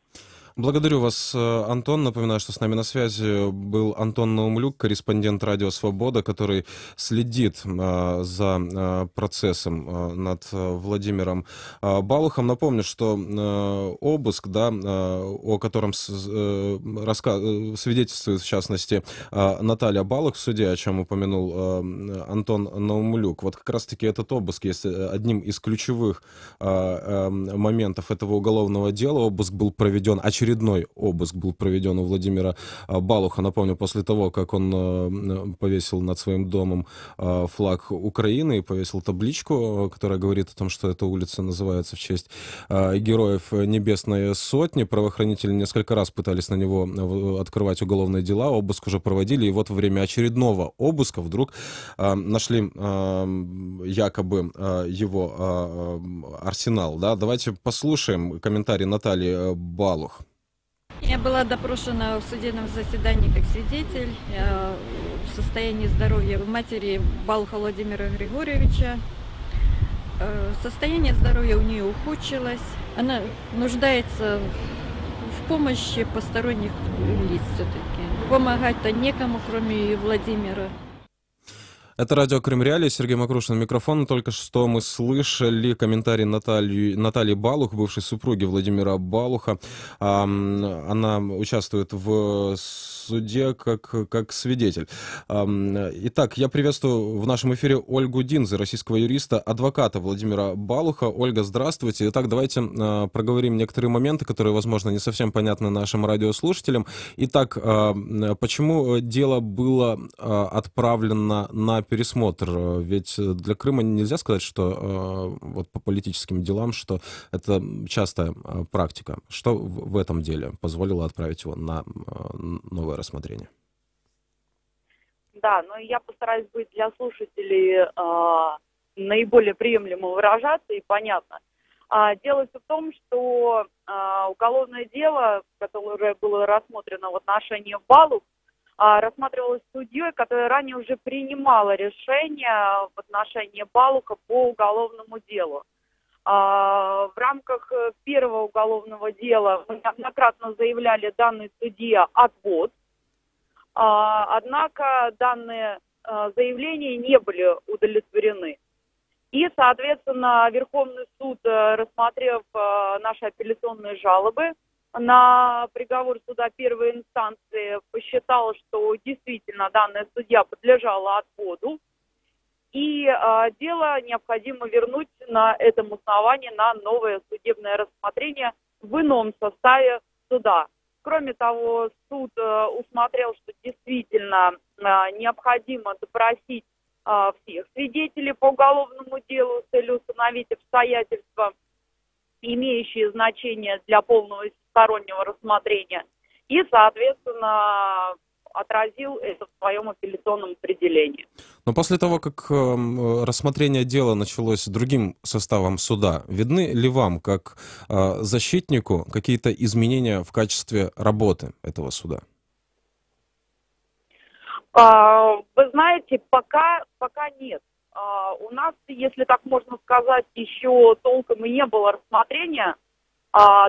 Speaker 9: Благодарю вас, Антон. Напоминаю, что с нами на связи был Антон Наумлюк, корреспондент «Радио Свобода», который следит за процессом над Владимиром Балухом. Напомню, что обыск, о котором свидетельствует, в частности, Наталья Балух в суде, о чем упомянул Антон Наумлюк. Вот как раз-таки этот обыск есть одним из ключевых моментов этого уголовного дела. Обыск был проведен, очередной обыск был проведен у Владимира Балуха. Напомню, после того, как он повесил над своим домом флаг Украины и повесил табличку, которая говорит о том, что эта улица называется в честь героев Небесной Сотни. Правоохранители несколько раз пытались на него открывать уголовные дела, обыск уже проводили, и вот во время очередного обыска вдруг нашли якобы его арсенал. Да? Давайте послушаем комментарий Натальи Балух.
Speaker 4: Я была допрошена в судебном заседании как свидетель в состоянии здоровья матери Балуха Владимира Григорьевича. Состояние здоровья у нее ухудшилось. Она нуждается в помощи посторонних лиц все-таки. Помогать-то некому, кроме Владимира.
Speaker 9: Это радио Крым Реалии, Сергей Макрушин, микрофон. Только что мы слышали комментарий Натальи Балух, бывшей супруги Владимира Балуха. Она участвует в суде как свидетель. Итак, я приветствую в нашем эфире Ольгу Динзе, российского юриста, адвоката Владимира Балуха. Ольга, здравствуйте. Итак, давайте проговорим некоторые моменты, которые, возможно, не совсем понятны нашим радиослушателям. Итак, почему дело было отправлено на пересмотр? Ведь для Крыма нельзя сказать, что вот по политическим делам, что это частая практика. Что в этом деле позволило отправить его на новое рассмотрение?
Speaker 22: Да, но я постараюсь быть для слушателей наиболее приемлемо выражаться и понятно. Дело все в том, что уголовное дело, которое было рассмотрено в отношении Балух, рассматривалось судьей, которая ранее уже принимала решение в отношении Балуха по уголовному делу. В рамках первого уголовного дела мы неоднократно заявляли данной судье отвод, однако данные заявления не были удовлетворены. И, соответственно, Верховный суд, рассмотрев наши апелляционные жалобы на приговор суда первой инстанции, посчитал, что действительно данная судья подлежала отводу, и дело необходимо вернуть на этом основании на новое судебное рассмотрение в ином составе суда. Кроме того, суд усмотрел, что действительно необходимо допросить всех свидетелей по уголовному делу с целью установить обстоятельства, имеющие значение для полного и всестороннего рассмотрения, и, соответственно, отразил это в своем апелляционном определении.
Speaker 9: Но после того, как рассмотрение дела началось другим составом суда, видны ли вам, как защитнику, какие-то изменения в качестве работы этого суда?
Speaker 22: Вы знаете, пока нет. У нас, если так можно сказать, еще толком и не было рассмотрения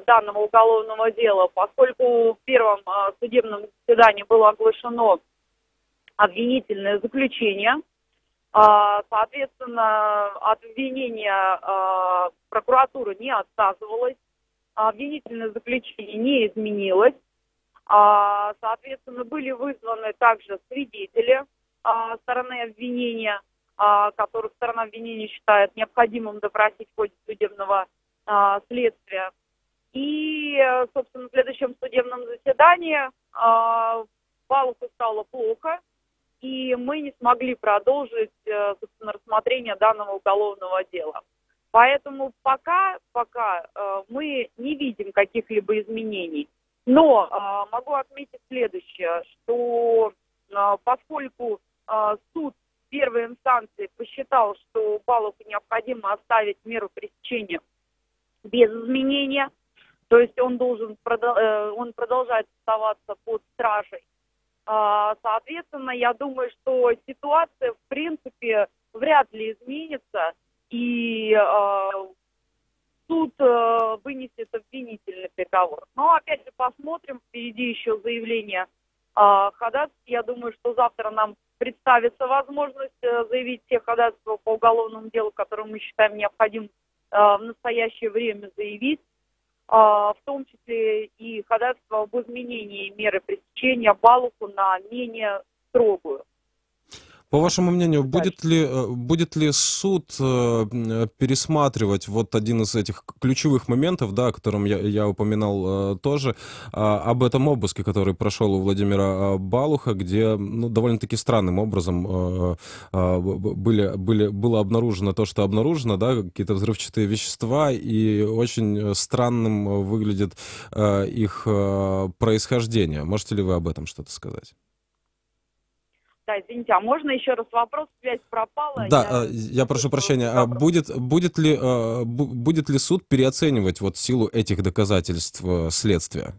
Speaker 22: данного уголовного дела, поскольку в первом судебном заседании было оглашено обвинительное заключение. Соответственно, от обвинения прокуратура не отказывалась, обвинительное заключение не изменилось. Соответственно, были вызваны также свидетели стороны обвинения, которых сторона обвинения считает необходимым допросить в ходе судебного следствия. И, собственно, в следующем судебном заседании Балуху стало плохо, и мы не смогли продолжить, собственно, рассмотрение данного уголовного дела. Поэтому пока мы не видим каких-либо изменений. Но могу отметить следующее, что поскольку суд первой инстанции посчитал, что Балуху необходимо оставить меру пресечения без изменения, то есть он продолжает оставаться под стражей. Соответственно, я думаю, что ситуация, в принципе, вряд ли изменится, и суд вынесет обвинительный приговор. Но, опять же, посмотрим, впереди еще заявление ходатайств. Я думаю, что завтра нам представится возможность заявить все ходатайства по уголовному делу, которые мы считаем необходимым в настоящее время заявить, в том числе и ходатайство об изменении меры пресечения Балуху на менее строгую.
Speaker 9: По вашему мнению, будет ли суд пересматривать вот один из этих ключевых моментов, да, о котором я упоминал тоже, об этом обыске, который прошел у Владимира Балуха, где довольно-таки странным образом было обнаружено то, что обнаружено, да, какие-то взрывчатые вещества, и очень странным выглядит их происхождение. Можете ли вы об этом что-то сказать?
Speaker 22: Да, извините, а можно еще раз вопрос? Связь пропала.
Speaker 9: Да, я прошу прощения. Будет ли суд переоценивать вот силу этих доказательств следствия?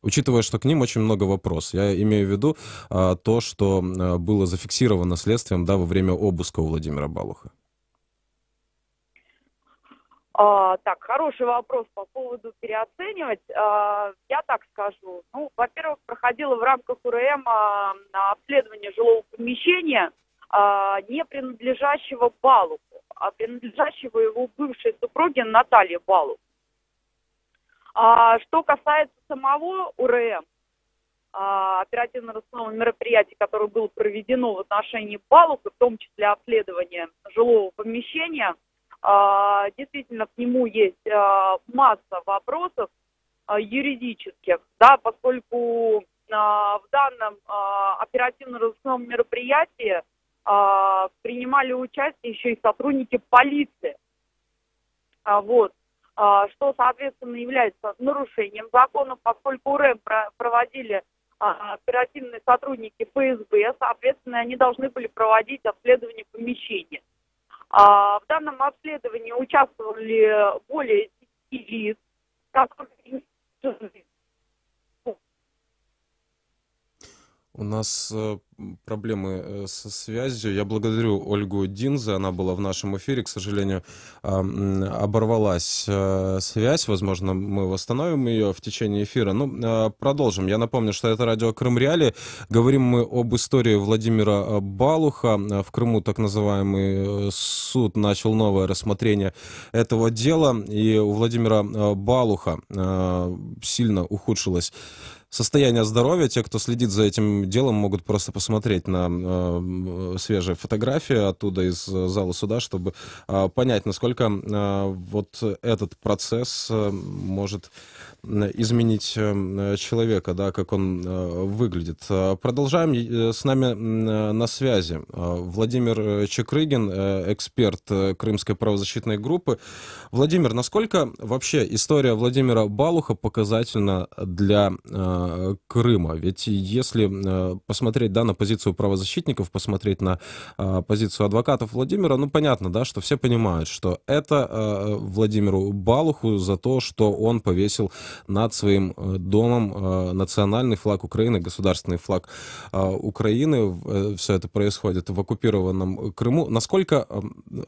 Speaker 9: Учитывая, что к ним очень много вопросов. Я имею в виду то, что было зафиксировано следствием, да, во время обыска у Владимира Балуха.
Speaker 22: Так, хороший вопрос по поводу переоценивать. Я так скажу. Ну, во-первых, проходило в рамках УРМ обследование жилого помещения, не принадлежащего Балуху, а принадлежащего его бывшей супруге Наталье Балух. Что касается самого УРМ, оперативно-розыскного мероприятия, которое было проведено в отношении Балуха, в том числе обследование жилого помещения, действительно, к нему есть масса вопросов юридических, да, поскольку в данном оперативно-розыскном мероприятии принимали участие еще и сотрудники полиции. Что, соответственно, является нарушением закона, поскольку УРМ проводили оперативные сотрудники ФСБ, соответственно, они должны были проводить обследование помещения. В данном обследовании участвовали более 10 лиц, которые...
Speaker 9: У нас проблемы со связью. Я благодарю Ольгу Динзе, она была в нашем эфире. К сожалению, оборвалась связь. Возможно, мы восстановим ее в течение эфира. Ну, продолжим. Я напомню, что это радио Крым Реалии. Говорим мы об истории Владимира Балуха. В Крыму так называемый суд начал новое рассмотрение этого дела. И у Владимира Балуха сильно ухудшилось состояние здоровья. Те, кто следит за этим делом, могут просто посмотреть на свежие фотографии оттуда из зала суда, чтобы понять, насколько вот этот процесс может изменить человека, да, как он выглядит. Продолжаем. С нами на связи Владимир Чекрыгин, эксперт Крымской правозащитной группы. Владимир, насколько вообще история Владимира Балуха показательна для Крыма? Ведь если посмотреть, да, на позицию правозащитников, посмотреть на позицию адвокатов Владимира, ну, понятно, да, что все понимают, что это Владимиру Балуху за то, что он повесил над своим домом национальный флаг Украины, государственный флаг Украины. Все это происходит в оккупированном Крыму. Насколько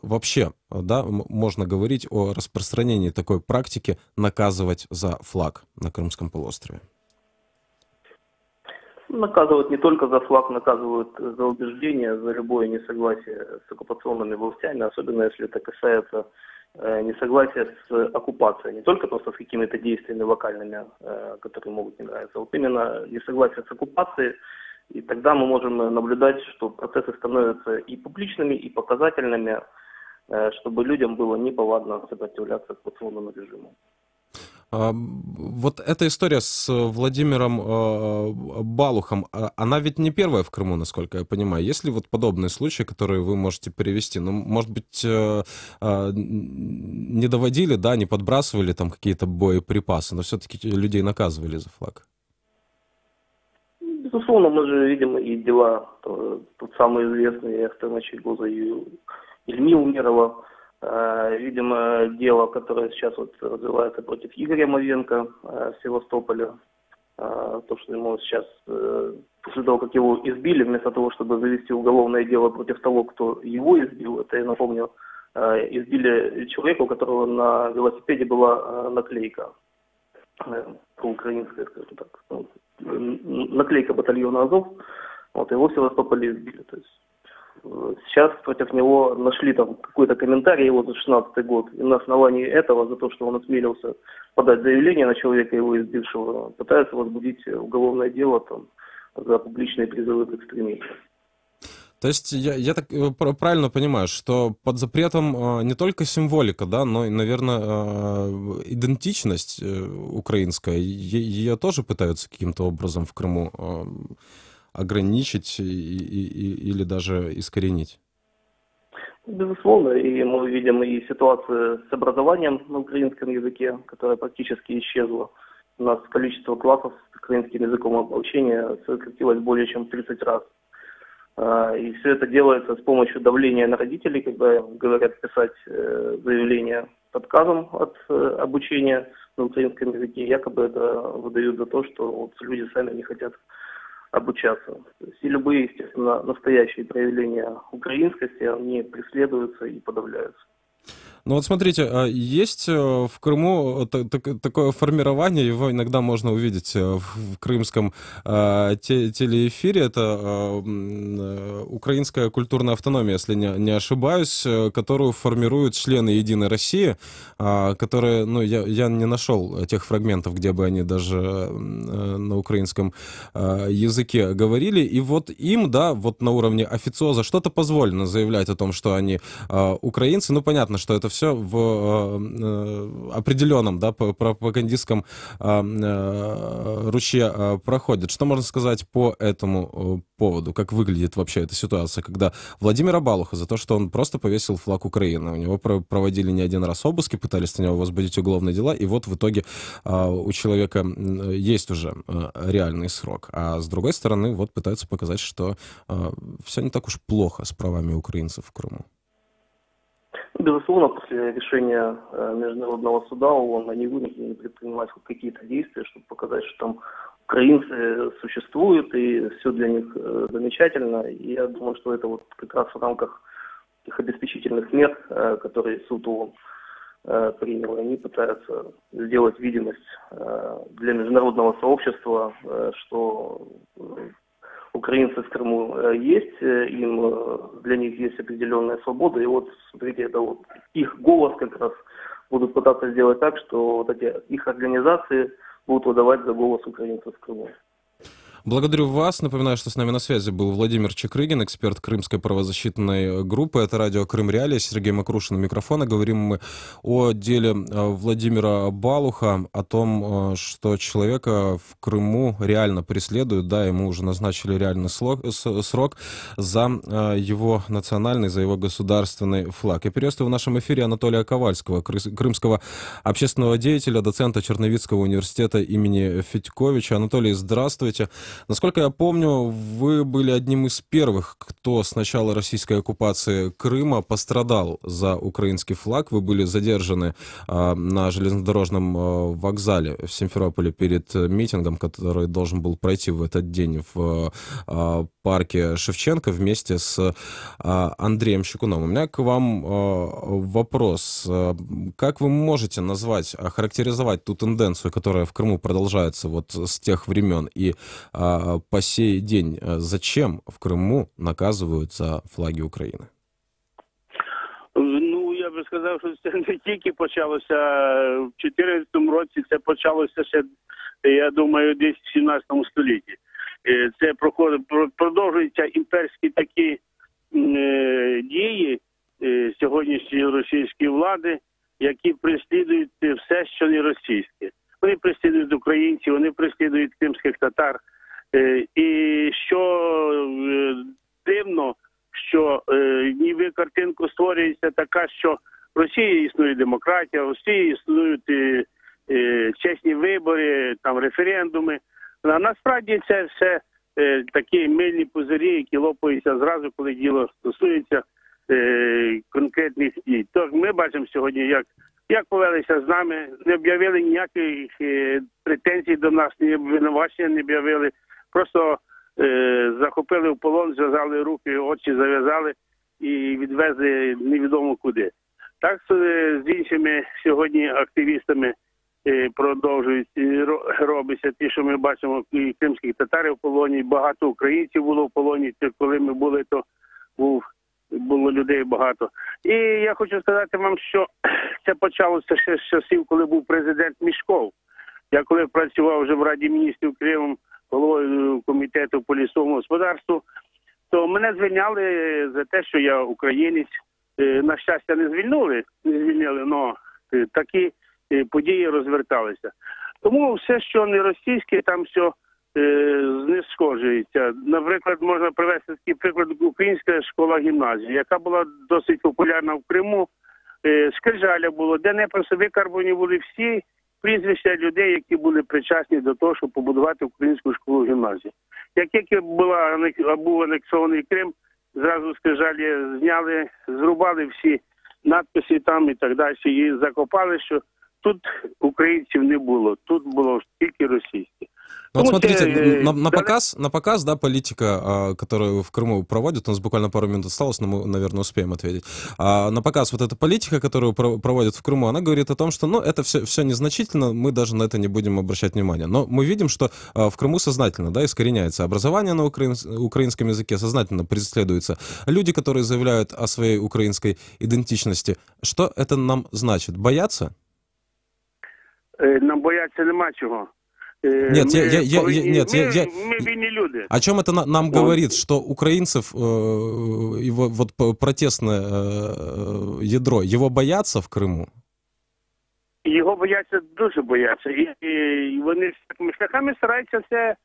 Speaker 9: вообще, да, можно говорить о распространении такой практики наказывать за флаг на Крымском полуострове?
Speaker 5: Наказывают не только за флаг, наказывают за убеждения, за любое несогласие с оккупационными властями, особенно если это касается несогласия с оккупацией, не только просто с какими-то действиями локальными, которые могут не нравиться, а вот именно несогласие с оккупацией, и тогда мы можем наблюдать, что процессы становятся и публичными, и показательными, чтобы людям было неповадно сопротивляться оккупационному режиму.
Speaker 9: Вот эта история с Владимиром Балухом, она ведь не первая в Крыму, насколько я понимаю. Есть ли вот подобные случаи, которые вы можете перевести? Ну, может быть, не доводили, да, не подбрасывали там какие-то боеприпасы, но все-таки людей наказывали за флаг?
Speaker 5: Безусловно, мы же видим и дела, тот самый известный Ахтамачи Гоза и Ильми Умерова. Видимо, дело, которое сейчас вот развивается против Игоря Мовенко в Севастополе, то, что ему сейчас, после того, как его избили, вместо того, чтобы завести уголовное дело против того, кто его избил, это, я напомню, избили человека, у которого на велосипеде была наклейка, украинская, скажем так, наклейка батальона Азов, вот его в Севастополе избили, то есть. Сейчас против него нашли там какой-то комментарий его за 16-й год. И на основании этого, за то, что он осмелился подать заявление на человека, его избившего, пытаются возбудить уголовное дело там, за публичные призывы к экстремизму.
Speaker 9: То есть я так правильно понимаю, что под запретом не только символика, да, но и, наверное, идентичность украинская, ее тоже пытаются каким-то образом в Крыму ограничить или даже искоренить?
Speaker 5: Безусловно, и мы видим и ситуацию с образованием на украинском языке, которая практически исчезла. У нас количество классов с украинским языком обучения сократилось более чем в 30 раз. И все это делается с помощью давления на родителей, когда говорят писать заявление с отказом от обучения на украинском языке. Якобы это выдают за то, что вот люди сами не хотят обучаться. То есть и любые, естественно, настоящие проявления украинскости, они преследуются и подавляются.
Speaker 9: Ну вот смотрите, есть в Крыму такое формирование, его иногда можно увидеть в крымском телеэфире, это украинская культурная автономия, если не ошибаюсь, которую формируют члены Единой России, которые, ну, я не нашел тех фрагментов, где бы они даже на украинском языке говорили, и вот им, да, вот на уровне официоза что-то позволено заявлять о том, что они украинцы, ну понятно, что это все в определенном, да, пропагандистском ручье проходит. Что можно сказать по этому поводу? Как выглядит вообще эта ситуация, когда Владимира Балуха за то, что он просто повесил флаг Украины, у него проводили не один раз обыски, пытались на него возбудить уголовные дела, и вот в итоге у человека есть уже реальный срок. А с другой стороны, вот пытаются показать, что все не так уж плохо с правами украинцев в Крыму.
Speaker 5: Безусловно, после решения Международного суда ООН они вынуждены предпринимать какие-то действия, чтобы показать, что там украинцы существуют и все для них замечательно. И я думаю, что это вот как раз в рамках тех обеспечительных мер, которые суд ООН принял, они пытаются сделать видимость для международного сообщества, что украинцы в Крыму есть, для них есть определенная свобода, и вот, смотрите, это вот их голос как раз будут пытаться сделать так, что вот эти их организации будут выдавать за голос украинцев в Крыму.
Speaker 9: Благодарю вас. Напоминаю, что с нами на связи был Владимир Чекрыгин, эксперт Крымской правозащитной группы. Это радио «Крым Реалии». Сергей Макрушин у микрофона. Говорим мы о деле Владимира Балуха, о том, что человека в Крыму реально преследуют. Да, ему уже назначили реальный срок за его национальный, за его государственный флаг. Я приветствую в нашем эфире Анатолия Ковальского, крымского общественного деятеля, доцента Черновицкого университета имени Федьковича. Анатолий, здравствуйте. Насколько я помню, вы были одним из первых, кто с начала российской оккупации Крыма пострадал за украинский флаг. Вы были задержаны на железнодорожном вокзале в Симферополе перед митингом, который должен был пройти в этот день в парке Шевченко вместе с Андреем Щекуновым. У меня к вам вопрос. Как вы можете назвать, охарактеризовать ту тенденцию, которая в Крыму продолжается вот с тех времен и по сей день? Зачем в Криму наказують за флаги України?
Speaker 3: Ну, я би сказав, що це не тільки почалося в 2014 році, це почалося ще, я думаю, десь в 17 столітті. Це продовжуються імперські такі дії сьогоднішньої російської влади, які переслідують все, що не російське. Вони переслідують українців, вони переслідують кримських татар. І що дивно, що ніби картинка створюється така, що в Росії існує демократія, в Росії існують чесні вибори, там референдуми. А насправді це все такі мильні пузирі, які лопаються зразу, коли діло стосується конкретних дій. Тож ми бачимо сьогодні, як повелися з нами, не об'явили ніяких претензій до нас, ні обвинувачення не об'явили. Просто захопили в полон, зв'язали руки, очі зав'язали і відвезли невідомо куди. Так з іншими сьогодні активістами продовжують робитися. Ті, що ми бачимо, і кримських татарів в полоні, багато українців було в полоні. Коли ми були, то було людей багато. І я хочу сказати вам, що це почалося ще з часів, коли був президент Мішков. Я коли працював вже в Раді міністрів Кримом, головою комітету по лісовому господарству, то мене звільняли за те, що я українець. На щастя, не звільнили, але такі події розверталися. Тому все, що не російське, там все знешкоджується. Наприклад, можна привести такий приклад: українська школа-гімназія, яка була досить популярна в Криму. Скрижаля було, де не просто викарбовані були всі прізвища людей, які були причасні до того, щоб побудувати українську школу-гімназію. Як тільки був анексований Крим, зразу Скрижалі зняли, зрубали всі надписи там і так далі, і закопали, що тут українців не було, тут було тільки російське.
Speaker 9: Ну, вот смотрите, на показ, да, политика, которую в Крыму проводят, у нас буквально пару минут осталось, но мы, наверное, успеем ответить. На показ вот эта политика, которую проводят в Крыму, она говорит о том, что, ну, это все незначительно, мы даже на это не будем обращать внимания. Но мы видим, что в Крыму сознательно, да, искореняется образование на украинском языке, сознательно преследуются люди, которые заявляют о своей украинской идентичности. Что это нам значит? Бояться?
Speaker 3: Нам бояться нема чого.
Speaker 9: Нет,
Speaker 3: мы винные люди.
Speaker 9: О чем это нам говорит, что украинцев, его вот протестное ядро, его боятся в Криму?
Speaker 3: Його бояться, дуже бояться. І вони такими шляхами стараються це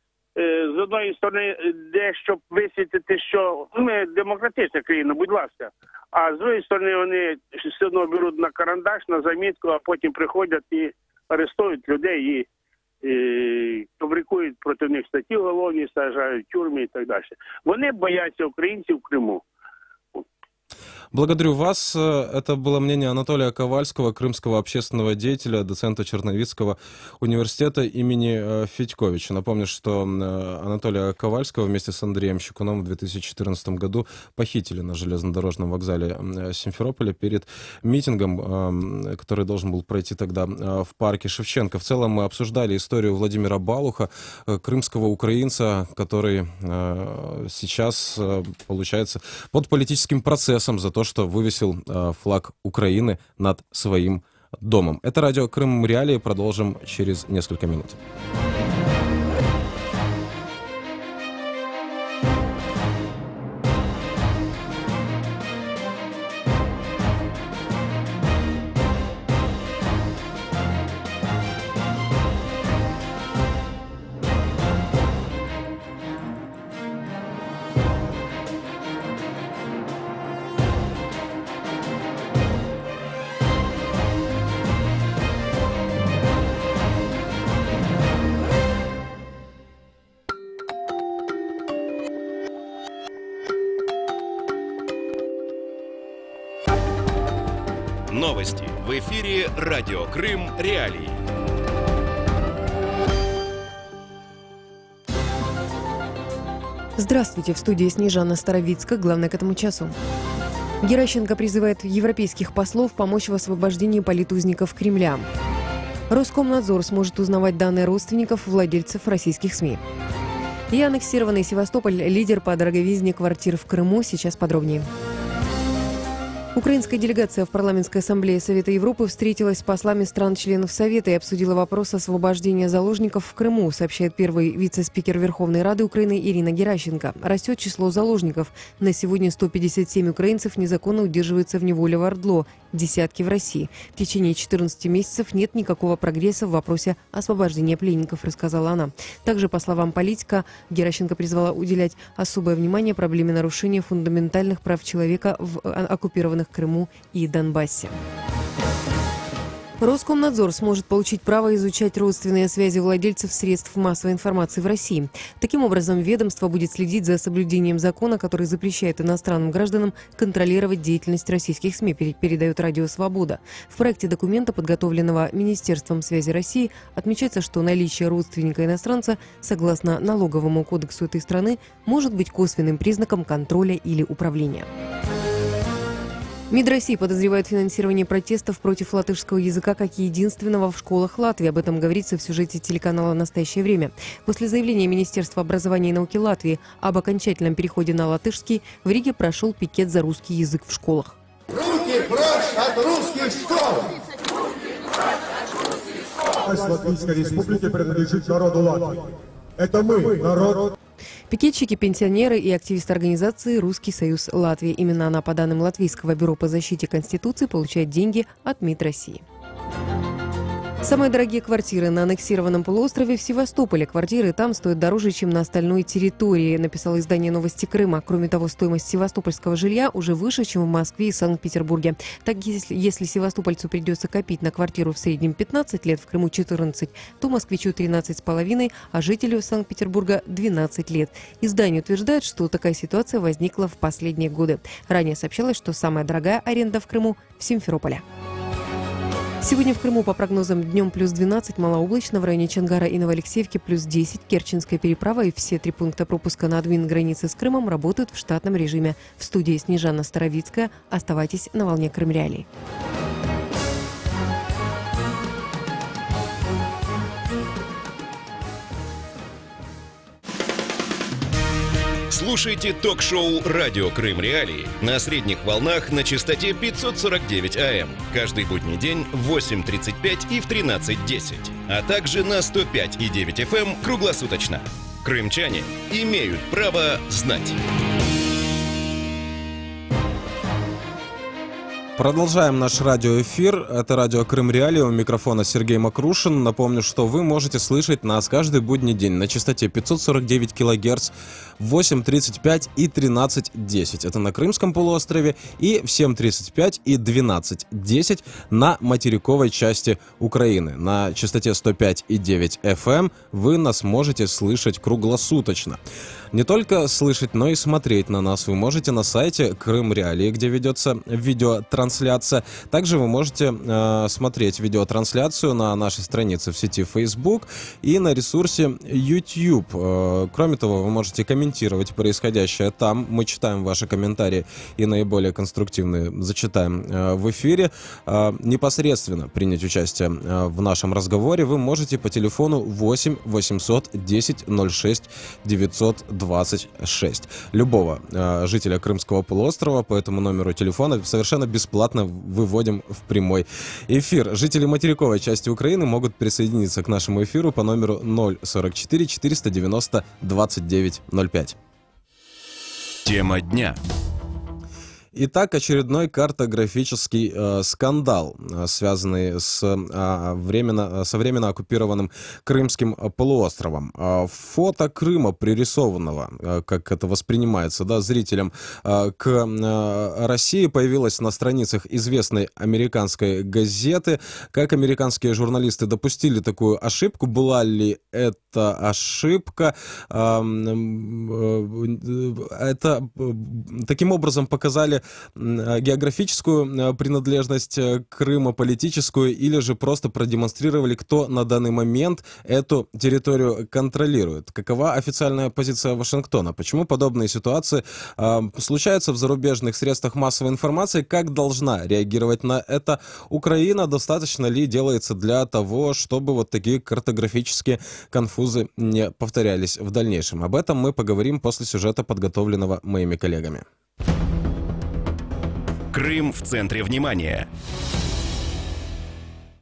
Speaker 3: з одної сторони дещо висвітити, що ми демократична країна, будь ласка. А з другої сторони вони все одно беруть на карандаш, на замітку, а потім приходять і арестують людей і фабрикують проти них статті уголовні, саджають в тюрми і так далі. Вони бояться українців в Криму.
Speaker 9: Благодарю вас. Это было мнение Анатолия Ковальского, крымского общественного деятеля, доцента Черновицкого университета имени Федьковича. Напомню, что Анатолия Ковальского вместе с Андреем Щекуновым в 2014 году похитили на железнодорожном вокзале Симферополя перед митингом, который должен был пройти тогда в парке Шевченко. В целом мы обсуждали историю Владимира Балуха, крымского украинца, который сейчас, получается, под политическим процессом за то, что вывесил флаг Украины над своим домом. Это радио «Крым Реалии». Продолжим через несколько минут.
Speaker 8: Новости в эфире «Радио Крым. Реалии».
Speaker 1: Здравствуйте, в студии Снежана Старовицкая. Главное к этому часу. Геращенко призывает европейских послов помочь в освобождении политузников Кремля. Роскомнадзор сможет узнавать данные родственников владельцев российских СМИ. И аннексированный Севастополь – лидер по дороговизне квартир в Крыму. Сейчас подробнее. Украинская делегация в Парламентской ассамблее Совета Европы встретилась с послами стран-членов Совета и обсудила вопрос освобождения заложников в Крыму, сообщает первый вице-спикер Верховной Рады Украины Ирина Геращенко. Растет число заложников. На сегодня 157 украинцев незаконно удерживаются в неволе в Ордло, десятки в России. В течение 14 месяцев нет никакого прогресса в вопросе освобождения пленников, рассказала она. Также, по словам политика, Геращенко призвала уделять особое внимание проблеме нарушения фундаментальных прав человека в оккупированных Крыму и Донбассе. Роскомнадзор сможет получить право изучать родственные связи владельцев средств массовой информации в России. Таким образом, ведомство будет следить за соблюдением закона, который запрещает иностранным гражданам контролировать деятельность российских СМИ, передает Радио Свобода. В проекте документа, подготовленного Министерством связи России, отмечается, что наличие родственника иностранца, согласно налоговому кодексу этой страны, может быть косвенным признаком контроля или управления. МИД России подозревает финансирование протестов против латышского языка как единственного в школах Латвии. Об этом говорится в сюжете телеканала «Настоящее время». После заявления Министерства образования и науки Латвии об окончательном переходе на латышский, в Риге прошел пикет за русский язык в школах.
Speaker 6: Руки прочь от русских школ!
Speaker 7: Власть Латвийской Республики принадлежит народу Латвии. Это мы, народ.
Speaker 1: Пикетчики, пенсионеры и активисты организации «Русский союз Латвии». Именно она, по данным Латвийского бюро по защите Конституции, получает деньги от МИД России. Самые дорогие квартиры на аннексированном полуострове в Севастополе. Квартиры там стоят дороже, чем на остальной территории, написало издание «Новости Крыма». Кроме того, стоимость севастопольского жилья уже выше, чем в Москве и Санкт-Петербурге. Так, если севастопольцу придется копить на квартиру в среднем 15 лет, в Крыму 14, то москвичу 13,5, а жителю Санкт-Петербурга 12 лет. Издание утверждает, что такая ситуация возникла в последние годы. Ранее сообщалось, что самая дорогая аренда в Крыму в Симферополе. Сегодня в Крыму, по прогнозам, днем плюс 12, малооблачно, в районе Чонгара и Новоалексеевки плюс 10, Керченская переправа и все 3 пункта пропуска на админ-границе с Крымом работают в штатном режиме. В студии Снежана Старовицкая. Оставайтесь на волне Крым Реалий.
Speaker 8: Слушайте ток-шоу «Радио Крым Реалии» на средних волнах на частоте 549 АМ. Каждый будний день в 8:35 и в 13:10. А также на 105,9 FM круглосуточно. Крымчане имеют право знать.
Speaker 9: Продолжаем наш радиоэфир. Это радио Крым Реалии. У микрофона Сергей Макрушин. Напомню, что вы можете слышать нас каждый будний день на частоте 549 кГц в 8:35 и 13:10. Это на Крымском полуострове. И в 7:35 и 12:10 на материковой части Украины. На частоте 105,9 FM вы нас можете слышать круглосуточно. Не только слышать, но и смотреть на нас вы можете на сайте Крым Реалии, где ведется видеотрансляция. Также вы можете смотреть видеотрансляцию на нашей странице в сети Facebook и на ресурсе YouTube. Кроме того, вы можете комментировать происходящее там. Мы читаем ваши комментарии и наиболее конструктивные зачитаем в эфире. Непосредственно принять участие в нашем разговоре вы можете по телефону 8 800 10 06 926. Любого жителя Крымского полуострова по этому номеру телефона совершенно бесплатно выводим в прямой эфир. Жители материковой части Украины могут присоединиться к нашему эфиру по номеру 044 490 2905.
Speaker 8: Тема дня.
Speaker 9: Итак, очередной картографический скандал, связанный с временно оккупированным Крымским полуостровом. Фото Крыма, пририсованного, как это воспринимается, да, зрителям, к России, появилось на страницах известной американской газеты. Как американские журналисты допустили такую ошибку? Была ли это ошибка? Это таким образом показали географическую принадлежность Крыма, политическую, или же просто продемонстрировали, кто на данный момент эту территорию контролирует? Какова официальная позиция Вашингтона? Почему подобные ситуации случаются в зарубежных средствах массовой информации? Как должна реагировать на это Украина? Достаточно ли делается для того, чтобы вот такие картографические конфузы не повторялись в дальнейшем? Об этом мы поговорим после сюжета, подготовленного моими коллегами.
Speaker 8: Крым в центре внимания.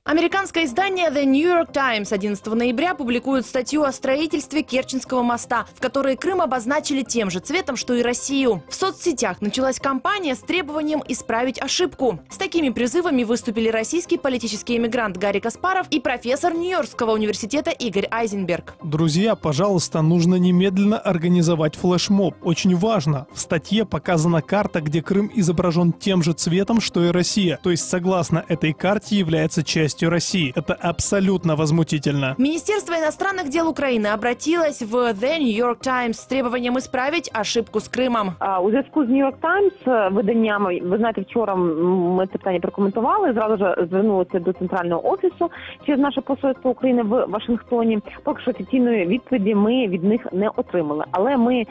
Speaker 17: Американское издание The New York Times 11 ноября публикует статью о строительстве Керченского моста, в которой Крым обозначили тем же цветом, что и Россию. В соцсетях началась кампания с требованием исправить ошибку. С такими призывами выступили российский политический эмигрант Гарри Каспаров и профессор Нью-Йоркского университета Игорь Айзенберг.
Speaker 10: Друзья, пожалуйста, нужно немедленно организовать флешмоб. Очень важно. В статье показана карта, где Крым изображен тем же цветом, что и Россия. То есть, согласно этой карте, является частью России. Это абсолютно возмутительно.
Speaker 17: Министерство иностранных дел Украины обратилось в The New York Times з требуванням исправить ошибку з Кримом.
Speaker 11: У зв'язку з New York Times виданнями, ви знаєте, вчора ми це питання прокоментували, зразу ж звернулися до центрального офісу через наше посольство України в Вашингтоні. Поки що офіційної відповіді ми від них не отримали. Але ми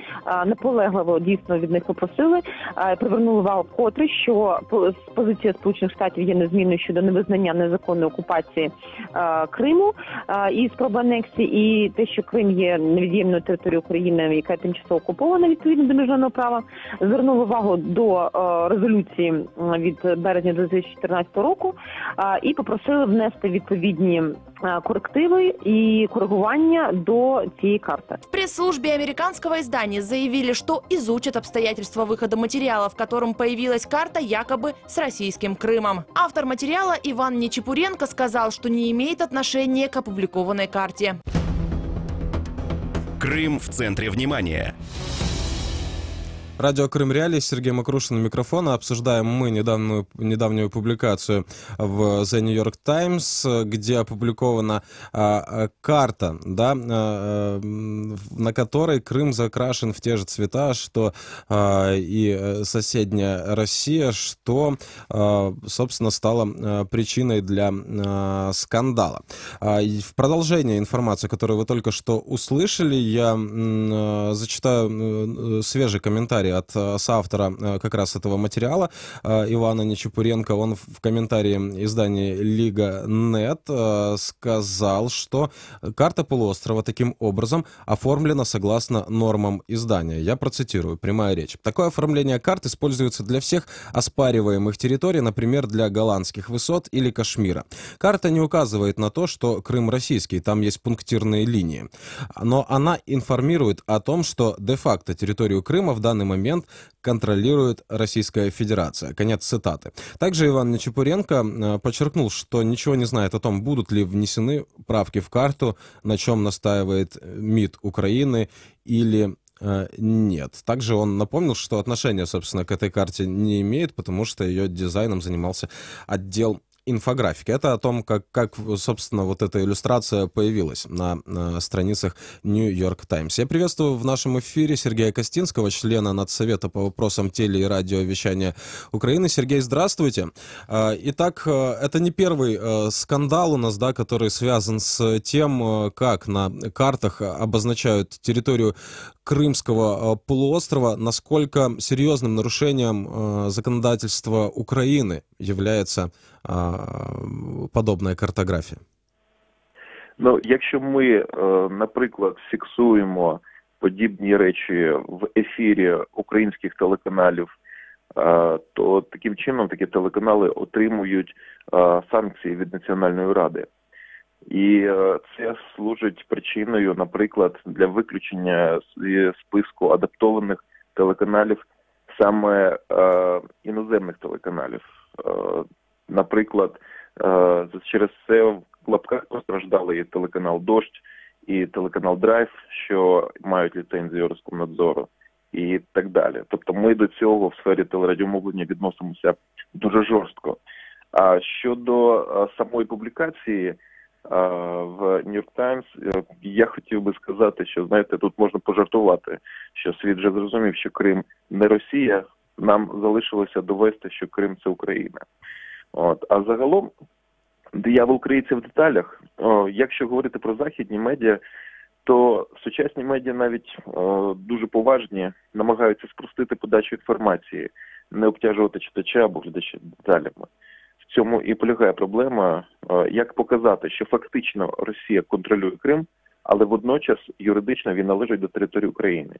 Speaker 11: наполегливо дійсно від них попросили, привернули увагу вкотре, що позиція Сполучених Штатів є незмінною щодо невизнання незаконної окупації Криму і спроби анексії, і те, що Крим є невід'ємною територією України, яка тимчасово окупована відповідно до міжнародного права, звернули увагу до резолюції від березня 2014 року і попросили внести відповідні коррективы и корректирования до цієї карты.
Speaker 17: В пресс-службе американского издания заявили, что изучат обстоятельства выхода материала, в котором появилась карта якобы с российским Крымом. Автор материала Иван Нечепуренко сказал, что не имеет отношения к опубликованной карте.
Speaker 8: Крым в центре внимания.
Speaker 9: Радио Крым Реалии, Сергей Макрушин у микрофона. Обсуждаем мы недавнюю публикацию в The New York Times, где опубликована карта, да, на которой Крым закрашен в те же цвета, что и соседняя Россия, что, собственно, стало причиной для скандала. В продолжение информации, которую вы только что услышали, я зачитаю свежий комментарий от соавтора как раз этого материала Ивана Нечепуренко. Он в комментарии издания Лига.нет сказал, что карта полуострова таким образом оформлена согласно нормам издания. Я процитирую, прямая речь. Такое оформление карт используется для всех оспариваемых территорий, например, для голландских высот или Кашмира. Карта не указывает на то, что Крым российский, там есть пунктирные линии. Но она информирует о том, что де-факто территорию Крыма в данный момент контролирует Российская Федерация. Конец цитаты. Также Иван Нечепуренко подчеркнул, что ничего не знает о том, будут ли внесены правки в карту, на чем настаивает МИД Украины или нет. Также он напомнил, что отношения, собственно, к этой карте не имеет, потому что ее дизайном занимался отдел инфографики. Это о том, как, собственно, вот эта иллюстрация появилась на страницах New York Times. Я приветствую в нашем эфире Сергея Костинского, члена Надсовета по вопросам теле- и радиовещания Украины. Сергей, здравствуйте. Итак, это не первый скандал у нас, да, который связан с тем, как на картах обозначают территорию Крымского полуострова. Насколько серьезным нарушением законодательства Украины является подобна картографія?
Speaker 23: Ну, якщо ми, наприклад, фіксуємо подібні речі в ефірі українських телеканалів, то таким чином такі телеканали отримують санкції від Національної ради. І це служить причиною, наприклад, для виключення з списку адаптованих телеканалів саме іноземних телеканалів. Наприклад, через це в лапках постраждали і телеканал «Дождь», і телеканал «Драйв», що мають ліцензію Роскомнадзору, і так далі. Тобто ми до цього в сфері телерадіомовлення відносимося дуже жорстко. А щодо самої публікації в New York Times, я хотів би сказати, що, знаєте, тут можна пожартувати, що світ вже зрозумів, що Крим не Росія, нам залишилося довести, що Крим – це Україна. А загалом, диявол криється в деталях. Якщо говорити про західні медіа, то сучасні медіа навіть дуже поважні, намагаються спростити подачу інформації, не обтяжувати читача або глядача деталями. В цьому і полягає проблема, як показати, що фактично Росія контролює Крим, але водночас юридично він належить до території України.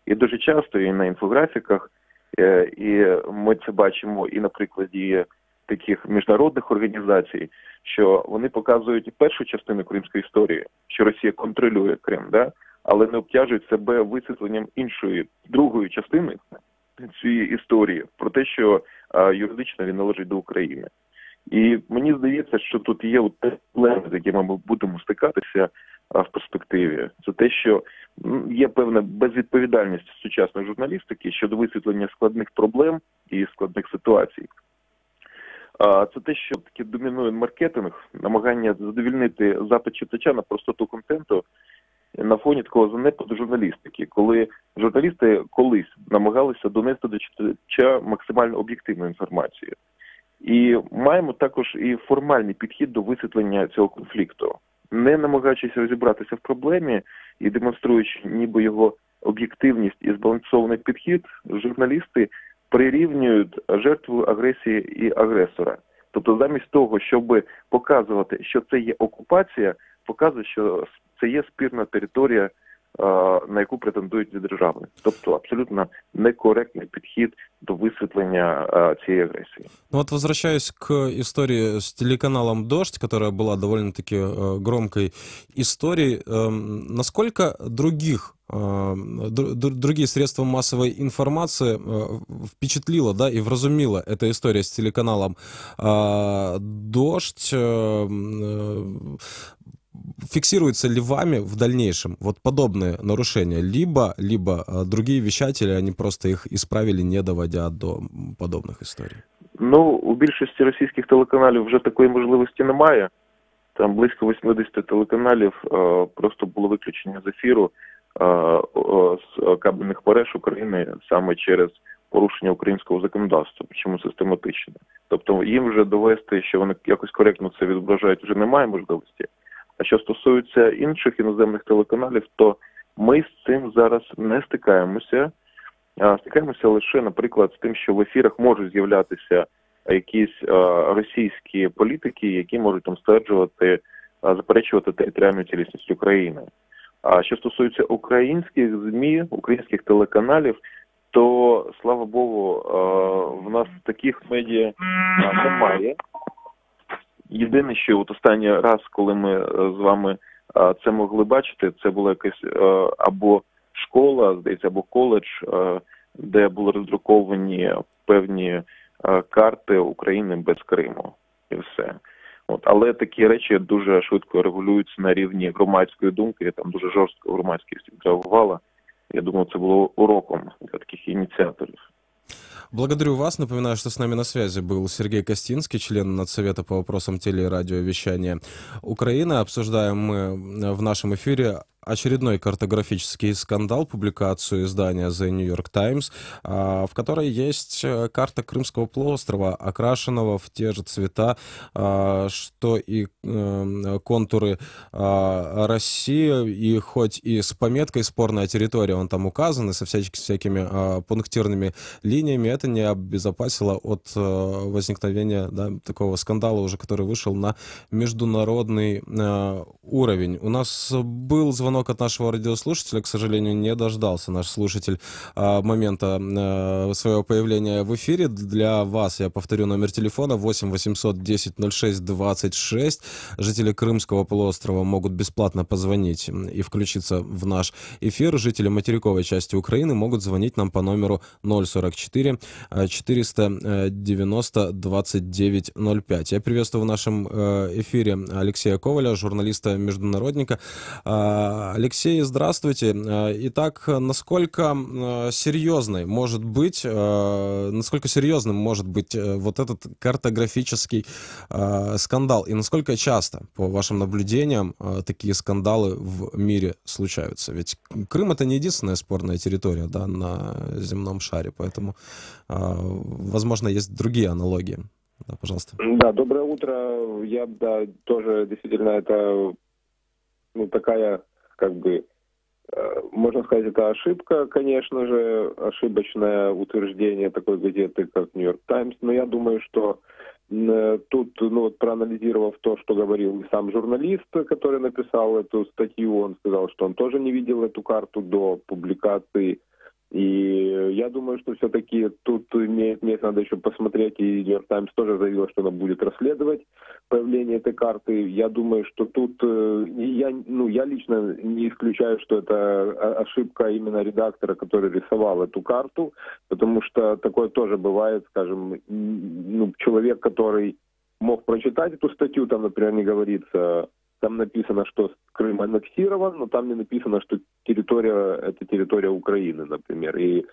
Speaker 23: І дуже часто і на інфографіках, і ми це бачимо і на прикладі таких міжнародних організацій, що вони показують першу частину кримської історії, що Росія контролює Крим, да? Але не обтяжують себе висвітленням іншої, другої частини цієї історії, про те, що юридично він належить до України. І мені здається, що тут є проблеми, з якими ми будемо стикатися в перспективі. Це те, що є певна безвідповідальність сучасної журналістики щодо висвітлення складних проблем і складних ситуацій. Це те, що таки домінує маркетинг, намагання задовільнити запит читача на простоту контенту на фоні такого занепаду журналістики, коли журналісти колись намагалися донести до читача максимально об'єктивну інформацію. І маємо також і формальний підхід до висвітлення цього конфлікту. Не намагаючись розібратися в проблемі і демонструючи ніби його об'єктивність і збалансований підхід, журналісти прирівнюють жертву агресії і агресора. Тобто замість того, щоб показувати, що це є окупація, показують, що це є спірна територія, на яку претендують ці держави. Тобто абсолютно некоректний підхід до высветления цієї агрессии.
Speaker 9: Ну вот возвращаясь к истории с телеканалом «Дождь», которая была довольно-таки громкой историей, насколько другие средства массовой информации впечатлила, да, и вразумила эта история с телеканалом «Дождь»? Фиксируется ли вами в дальнейшем вот подобные нарушения, либо другие вещатели, они просто их исправили, не доводя до подобних історій?
Speaker 23: Ну, у більшості російських телеканалів вже такої можливості немає. Там близько 80 телеканалів просто було виключення з ефіру з кабельних мереж України саме через порушення українського законодавства, причому систематично. Тобто їм вже довести, що вони якось коректно це відображають, вже немає можливості. А що стосується інших іноземних телеканалів, то ми з цим зараз не стикаємося. Стикаємося лише, наприклад, з тим, що в ефірах можуть з'являтися якісь російські політики, які можуть там стверджувати, заперечувати територіальну цілісність України. А що стосується українських ЗМІ, українських телеканалів, то, слава Богу, в нас таких медіа немає. Єдине, що от останній раз, коли ми з вами це могли бачити, це була якась або школа, здається, або коледж, де були роздруковані певні карти України без Криму. І все. Але такі речі дуже швидко регулюються на рівні громадської думки, там дуже жорстко громадськість реагувала. Я думаю, це було уроком для таких ініціаторів.
Speaker 9: Благодарю вас. Напоминаю, что с нами на связи был Сергей Костинский, член Надсовета по вопросам теле- и радиовещания Украины. Обсуждаем мы в нашем эфире очередной картографический скандал, публикацию издания The New York Times, в которой есть карта Крымского полуострова, окрашенного в те же цвета, что и контуры России, и хоть и с пометкой «Спорная территория» он там указан, и со всякими пунктирными линиями, это не обезопасило от возникновения, да, такого скандала уже, который вышел на международный уровень. У нас был звонок от нашего радиослушателя, к сожалению, не дождался наш слушатель момента своего появления в эфире. Для вас я повторю номер телефона 8 800 10 06 26. Жители Крымского полуострова могут бесплатно позвонить и включиться в наш эфир. Жители материковой части Украины могут звонить нам по номеру 044 490 29 05. Я приветствую в нашем эфире Алексея Коваля, журналиста-международника. Алексей, здравствуйте. Итак, насколько серьезным может быть вот этот картографический скандал? И насколько часто, по вашим наблюдениям, такие скандалы в мире случаются? Ведь Крым — это не единственная спорная территория, да, на земном шаре, поэтому, возможно, есть другие аналогии. Да, пожалуйста.
Speaker 12: Да, доброе утро. Я, да, тоже действительно это, ну, такая, как бы, можно сказать, это ошибка, конечно же, ошибочное утверждение такой газеты, как «Нью-Йорк Таймс», но я думаю, что тут, ну, вот, проанализировав то, что говорил сам журналист, который написал эту статью, он сказал, что он тоже не видел эту карту до публикации. И я думаю, что все-таки тут имеет место, надо еще посмотреть, и «Нью-Йорк Таймс» тоже заявил, что она будет расследовать появление этой карты. Я думаю, что тут, я лично не исключаю, что это ошибка именно редактора, который рисовал эту карту, потому что такое тоже бывает, скажем, человек, который мог прочитать эту статью, там, например, не говорится... Там написано, что Крым аннексирован, но там не написано, что это территория Украины, например. И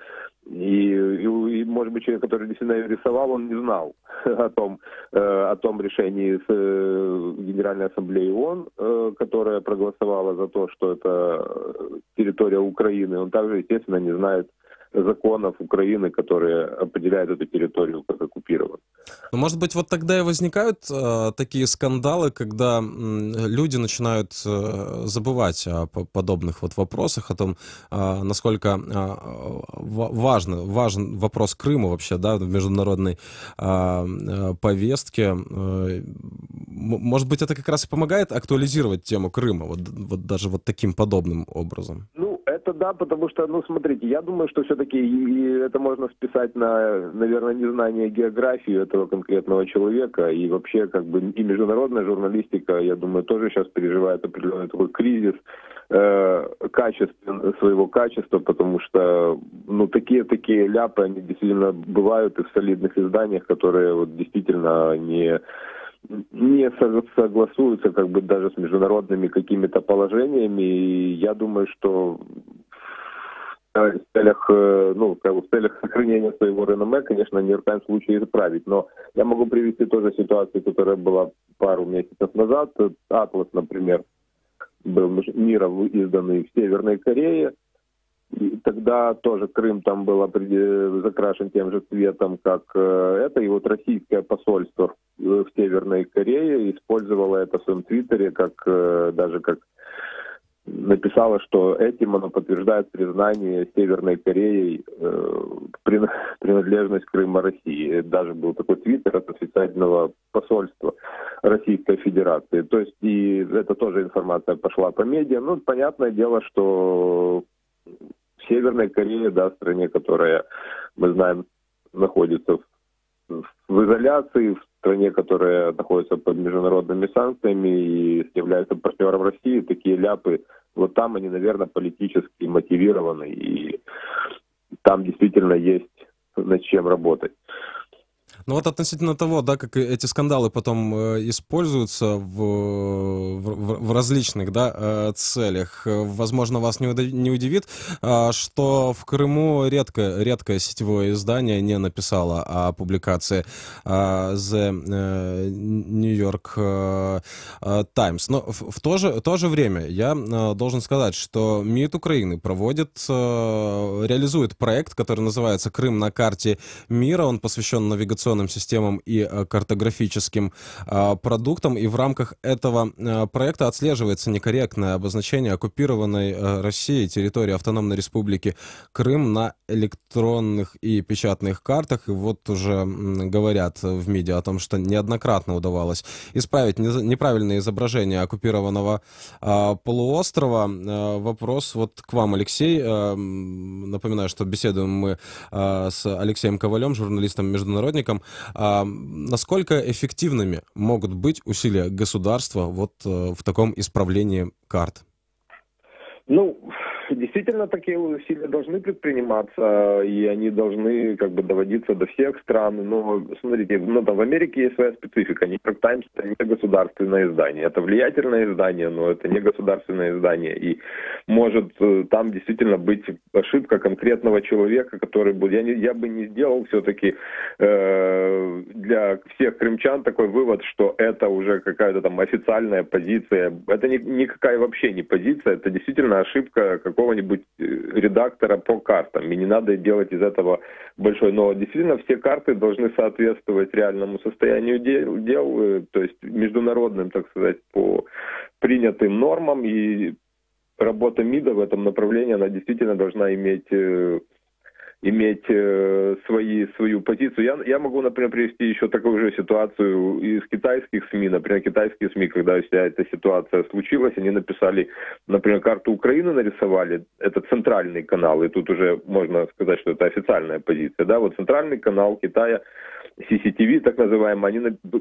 Speaker 12: может быть, человек, который действительно ее рисовал, он не знал о том решении с Генеральной Ассамблеи ООН, которая проголосовала за то, что это территория Украины. Он также, естественно, не знает законов Украины, которые определяют эту территорию как оккупированную.
Speaker 9: Может быть, вот тогда и возникают такие скандалы, когда люди начинают забывать о подобных вот вопросах, о том, насколько важен вопрос Крыма вообще, да, в международной повестке. Может быть, это как раз и помогает актуализировать тему Крыма, вот даже вот таким подобным образом?
Speaker 12: Это да, потому что, смотрите, я думаю, что все-таки это можно списать на, наверное, незнание географии этого конкретного человека, и вообще, как бы, и международная журналистика, я думаю, тоже сейчас переживает определенный такой кризис своего качества, потому что, такие ляпы, они действительно бывают и в солидных изданиях, которые вот действительно не согласуются как бы даже с международными какими-то положениями. И я думаю, что в целях сохранения своего реноме, конечно, «Нью-Йорк Таймс» лучше исправить. Но я могу привести тоже ситуацию, которая была пару месяцев назад. «Атлас», например, был мира изданный в Северной Корее. И тогда тоже Крым там был закрашен тем же цветом, как это. И вот российское посольство в Северной Корее использовало это в своем твиттере, как написало, что этим оно подтверждает признание Северной Кореей принадлежность Крыма России. Даже был такой твиттер от официального посольства Российской Федерации. То есть и это тоже информация пошла по медиа. Понятное дело, что в Северной Корее, да, стране, которая, мы знаем, находится в изоляции, в стране, которая находится под международными санкциями и является партнером России, такие ляпы, вот там они, наверное, политически мотивированы, и там действительно есть над чем работать.
Speaker 9: Ну вот относительно того, да, как эти скандалы потом используются в различных, да, целях, возможно, вас не удивит, что в Крыму редкое сетевое издание не написало о публикации The New York Times. Но в то же время я должен сказать, что МИД Украины реализует проект, который называется «Крым на карте мира». Он посвящен навигационным системам и картографическим продуктам. И в рамках этого проекта отслеживается некорректное обозначение оккупированной Россией территории Автономной Республики Крым на электронных и печатных картах. И вот уже говорят в МИДе о том, что неоднократно удавалось исправить неправильное изображение оккупированного полуострова. Вопрос вот к вам, Алексей. Напоминаю, что беседуем мы с Алексеем Ковалем, журналистом-международником. Насколько эффективными могут быть усилия государства вот в таком исправлении карт?
Speaker 12: действительно такие усилия должны предприниматься, и они должны как бы доводиться до всех стран. Но смотрите, там в Америке есть своя специфика. Нью-Йорк Таймс — это не государственное издание. Это влиятельное издание, но это не государственное издание. И может там действительно быть ошибка конкретного человека, который будет... Я бы не сделал все-таки для всех крымчан такой вывод, что это уже какая-то там официальная позиция. Это никакая вообще не позиция, это действительно ошибка какого-нибудь редактора по картам. И не надо делать из этого большой. Но действительно все карты должны соответствовать реальному состоянию дел, то есть международным, так сказать, по принятым нормам. И работа МИДа в этом направлении, она действительно должна иметь свою позицию. Я могу, например, привести еще такую же ситуацию из китайских СМИ. Например, китайские СМИ, когда вся эта ситуация случилась, они написали, например, карту Украины нарисовали, это центральный канал, и тут уже можно сказать, что это официальная позиция. Да? Вот центральный канал Китая, CCTV, так называемый, они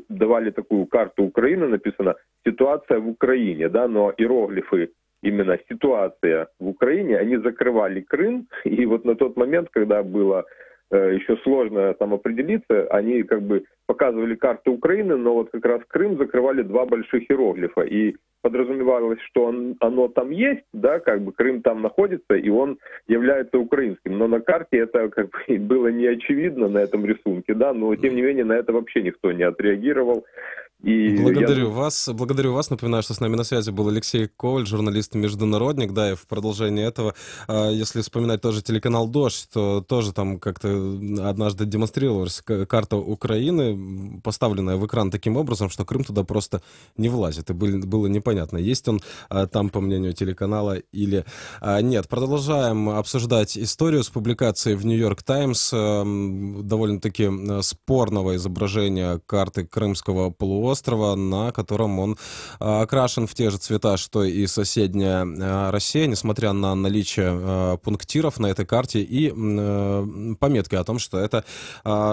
Speaker 12: давали такую карту Украины, написано «Ситуация в Украине», да? Но иероглифы именно ситуация в Украине, они закрывали Крым, и вот на тот момент, когда было еще сложно там определиться, они как бы показывали карту Украины, но вот как раз Крым закрывали два больших иероглифа, и подразумевалось, что оно там есть, да, как бы Крым там находится, и он является украинским, но на карте это как бы было не очевидно на этом рисунке, да, но тем не менее на это вообще никто не отреагировал. И
Speaker 9: благодарю вас. Напоминаю, что с нами на связи был Алексей Коваль, журналист-международник. Да, и в продолжении этого, если вспоминать тоже телеканал «Дождь», то тоже там как-то однажды демонстрировалась карта Украины, поставленная в экран таким образом, что Крым туда просто не влазит. И было непонятно, есть он там, по мнению телеканала, или нет. Продолжаем обсуждать историю с публикацией в «Нью-Йорк Таймс» довольно-таки спорного изображения карты Крымского полуострова, на котором он окрашен в те же цвета, что и соседняя Россия, несмотря на наличие пунктиров на этой карте и пометки о том, что это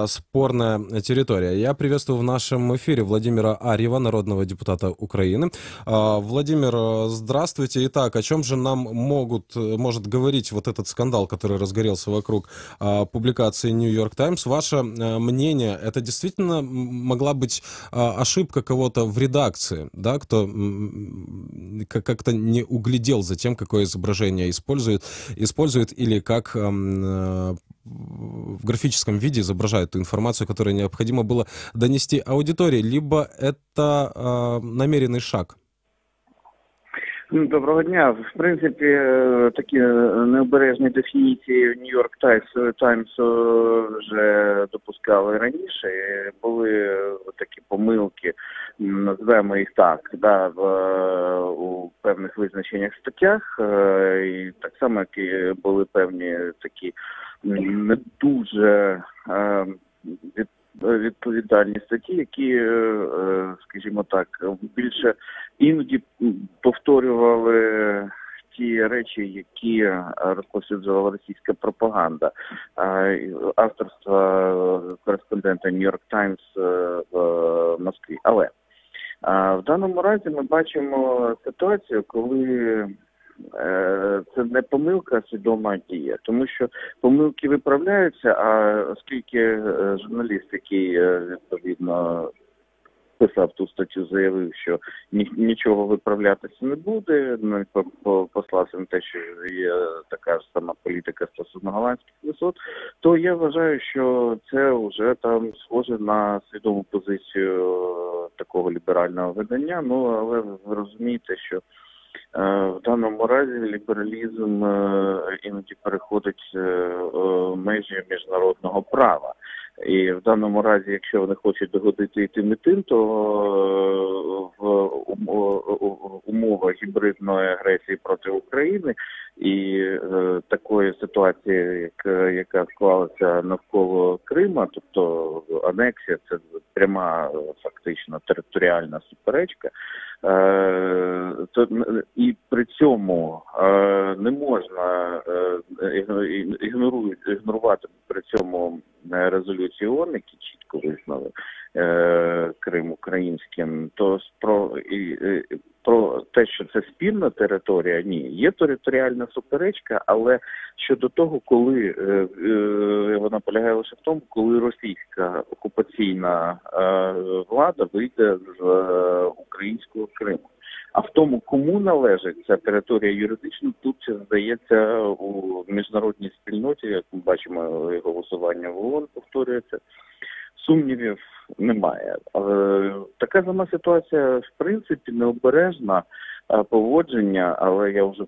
Speaker 9: спорная территория. Я приветствую в нашем эфире Владимира Арьева, народного депутата Украины. Владимир, здравствуйте. Итак, о чем же нам может говорить вот этот скандал, который разгорелся вокруг публикации «Нью-Йорк Таймс»? Ваше мнение, это действительно могла быть ошибка кого-то в редакции, да, кто как-то не углядел за тем, какое изображение использует или как в графическом виде изображают ту информацию, которую необходимо было донести аудитории, либо это намеренный шаг?
Speaker 13: Доброго дня. В принципі, такі необережні дефініції Нью-Йорк Таймс вже допускали раніше. Були такі помилки, назвемо їх так, да, у певних визначеннях в статтях. І так само, як і були певні такі не дуже відповідальні статті, які, скажімо так, більше іноді повторювали ті речі, які розповсюджувала російська пропаганда. Авторства кореспондента Нью-Йорк Таймс в Москві. Але в даному разі ми бачимо ситуацію, коли це не помилка, а свідома дія. Тому що помилки виправляються, а оскільки журналіст, який відповідно писав ту статтю, заявив, що нічого виправлятися не буде, послався на те, що є така ж сама політика стосовно голландських висот, то я вважаю, що це вже там схоже на свідому позицію такого ліберального видання. Ну, але ви розумієте, що в даному разі лібералізм іноді переходить межі міжнародного права. І в даному разі, якщо вони хочуть догодити і тим, то в умовах гібридної агресії проти України і такої ситуації, яка склалася навколо Крима, тобто анексія, це пряма фактично територіальна суперечка, і при цьому не можна ігнорувати при цьому резолюції ООН, які чітко визнали Крим українським, то про те, що це спільна територія, ні. Є територіальна суперечка, але щодо того, коли вона полягає лише в тому, коли російська окупаційна влада вийде з українського Криму. А в тому, кому належить ця територія юридично, тут, здається, у міжнародній спільноті, як ми бачимо, голосування в ООН повторюється, сумнівів немає. Така сама ситуація, в принципі, необережна поводження, але я вже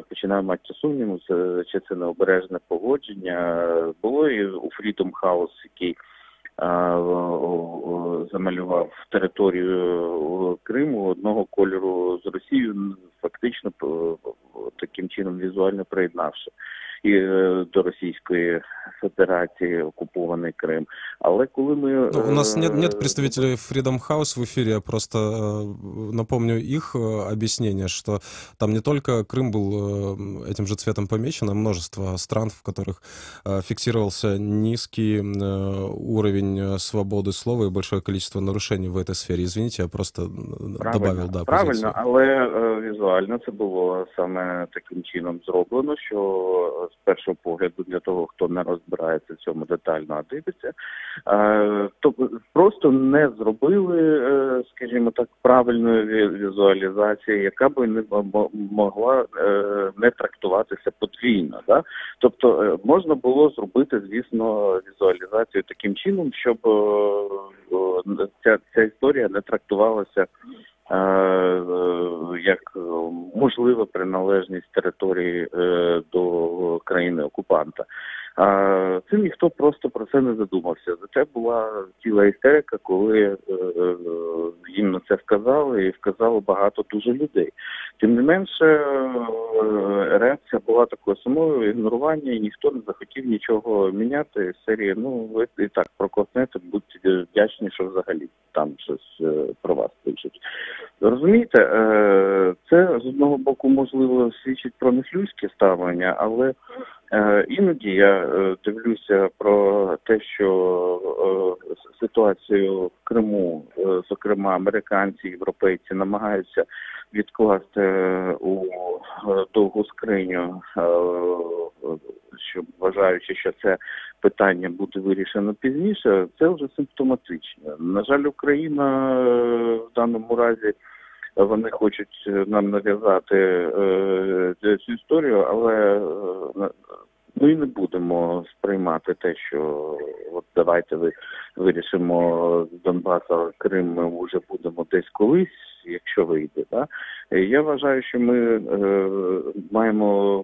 Speaker 13: починаю мати сумніву, чи це необережне поводження. Було і у Freedom House, який замалював територію Криму одного кольору з Росією, фактично таким чином візуально приєднавши і до Російської Федерации оккупованный Крым. Але коли мы...
Speaker 9: У нас нет представителей Freedom House в эфире, я просто напомню их объяснение, что там не только Крым был этим же цветом помечен, а множество стран, в которых фиксировался низкий уровень свободы слова и большое количество нарушений в этой сфере. Извините, я просто добавил, да,
Speaker 13: правильно,
Speaker 9: позицию.
Speaker 13: але візуально це було саме таким чином зроблено, що з першого погляду для того, хто не розбирається в цьому детально, а дивиться, то просто не зробили, скажімо так, правильної візуалізації, яка би не могла не трактуватися подвійно. Да? Тобто можна було зробити, звісно, візуалізацію таким чином, щоб ця історія не трактувалася як можлива приналежність території до країни-окупанта. Цим ніхто просто про це не задумався. Зате була ціла істерика, коли їм на це вказали, і вказало багато дуже людей. Тим не менше, реакція була такою самою, ігнорування, і ніхто не захотів нічого міняти. З серії, ви і так проковтнете, будьте вдячні, що взагалі там щось про вас пишуть. Розумієте, це з одного боку, можливо, свідчить про нехлюйське ставлення, але іноді я дивлюся про те, що ситуацію в Криму, зокрема, американці, європейці намагаються відкласти у довгу скриню, вважаючи, що це питання буде вирішено пізніше, це вже симптоматично. На жаль, Україна в даному разі, вони хочуть нам нав'язати цю історію, але ми не будемо сприймати те, що от давайте вирішимо з Донбаса, Крим, ми вже будемо десь колись, якщо вийде. Да? Я вважаю, що ми маємо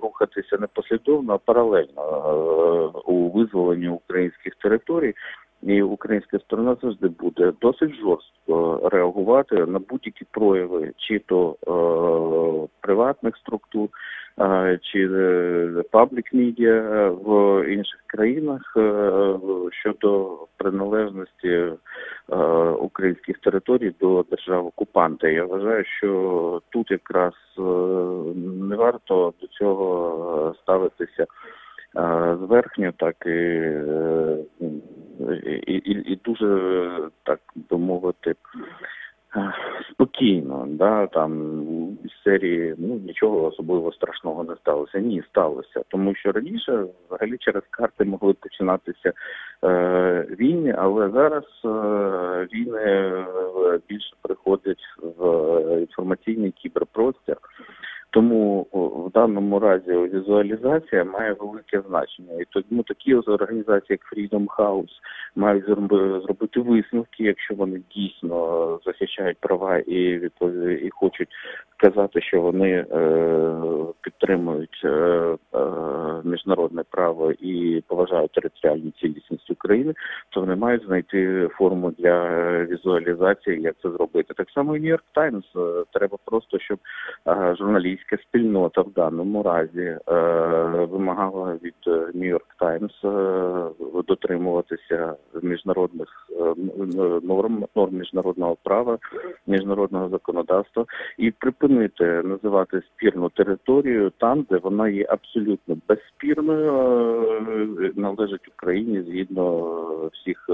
Speaker 13: рухатися не послідовно, а паралельно у визволенні українських територій. І українська сторона завжди буде досить жорстко реагувати на будь-які прояви, чи то приватних структур, чи паблік-медіа в інших країнах щодо приналежності українських територій до держав-окупанта. Я вважаю, що тут якраз не варто до цього ставитися зверхньо, так і дуже, так би мовити, спокійно, да, там з серії нічого особливо страшного не сталося. Ні, сталося, тому що раніше взагалі через карти могли починатися війни, але зараз війни більше приходять в інформаційний кіберпростір. Тому в даному разі візуалізація має велике значення. І тому такі організації, як Freedom House, мають зробити висновки, якщо вони дійсно захищають права і хочуть сказати, що вони підтримують міжнародне право і поважають територіальну цілісність України, то вони мають знайти форму для візуалізації, як це зробити. Так само і New York Times. Треба просто, щоб журналістська спільнота в даному разі вимагала від New York Times дотримуватися міжнародних норм міжнародного права, міжнародного законодавства і припинити називати спірну територію там, де вона є абсолютно безспірною, належить Україні згідно всіх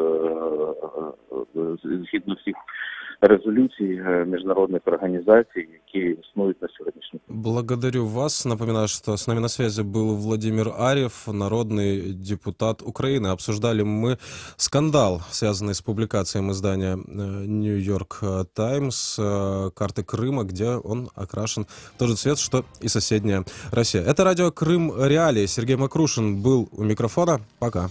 Speaker 13: резолюций международных организаций, які існують на сьогоднішній день.
Speaker 9: Благодарю вас. Напоминаю, что с нами на связи был Владимир Арьев, народный депутат Украины. Обсуждали мы скандал, связанный с публикацией издания New York Times карты Крыма, где он окрашен в тот же цвет, что и соседняя Россия. Это радио Крым Реалии. Сергей Макрушин был у микрофона. Пока.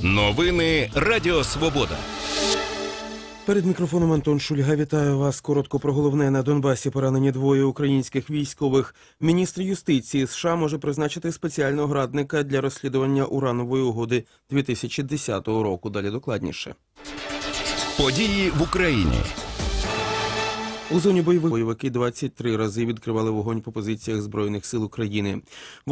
Speaker 8: Новини Радіо Свобода.
Speaker 14: Перед мікрофоном Антон Шульга. Вітаю вас. Коротко про головне. На Донбасі поранені двоє українських військових. Міністр юстиції США може призначити спеціального радника для розслідування уранової угоди 2010 року. Далі докладніше.
Speaker 8: Події в Україні.
Speaker 14: У зоні бойовики 23 рази відкривали вогонь по позиціях Збройних сил України. В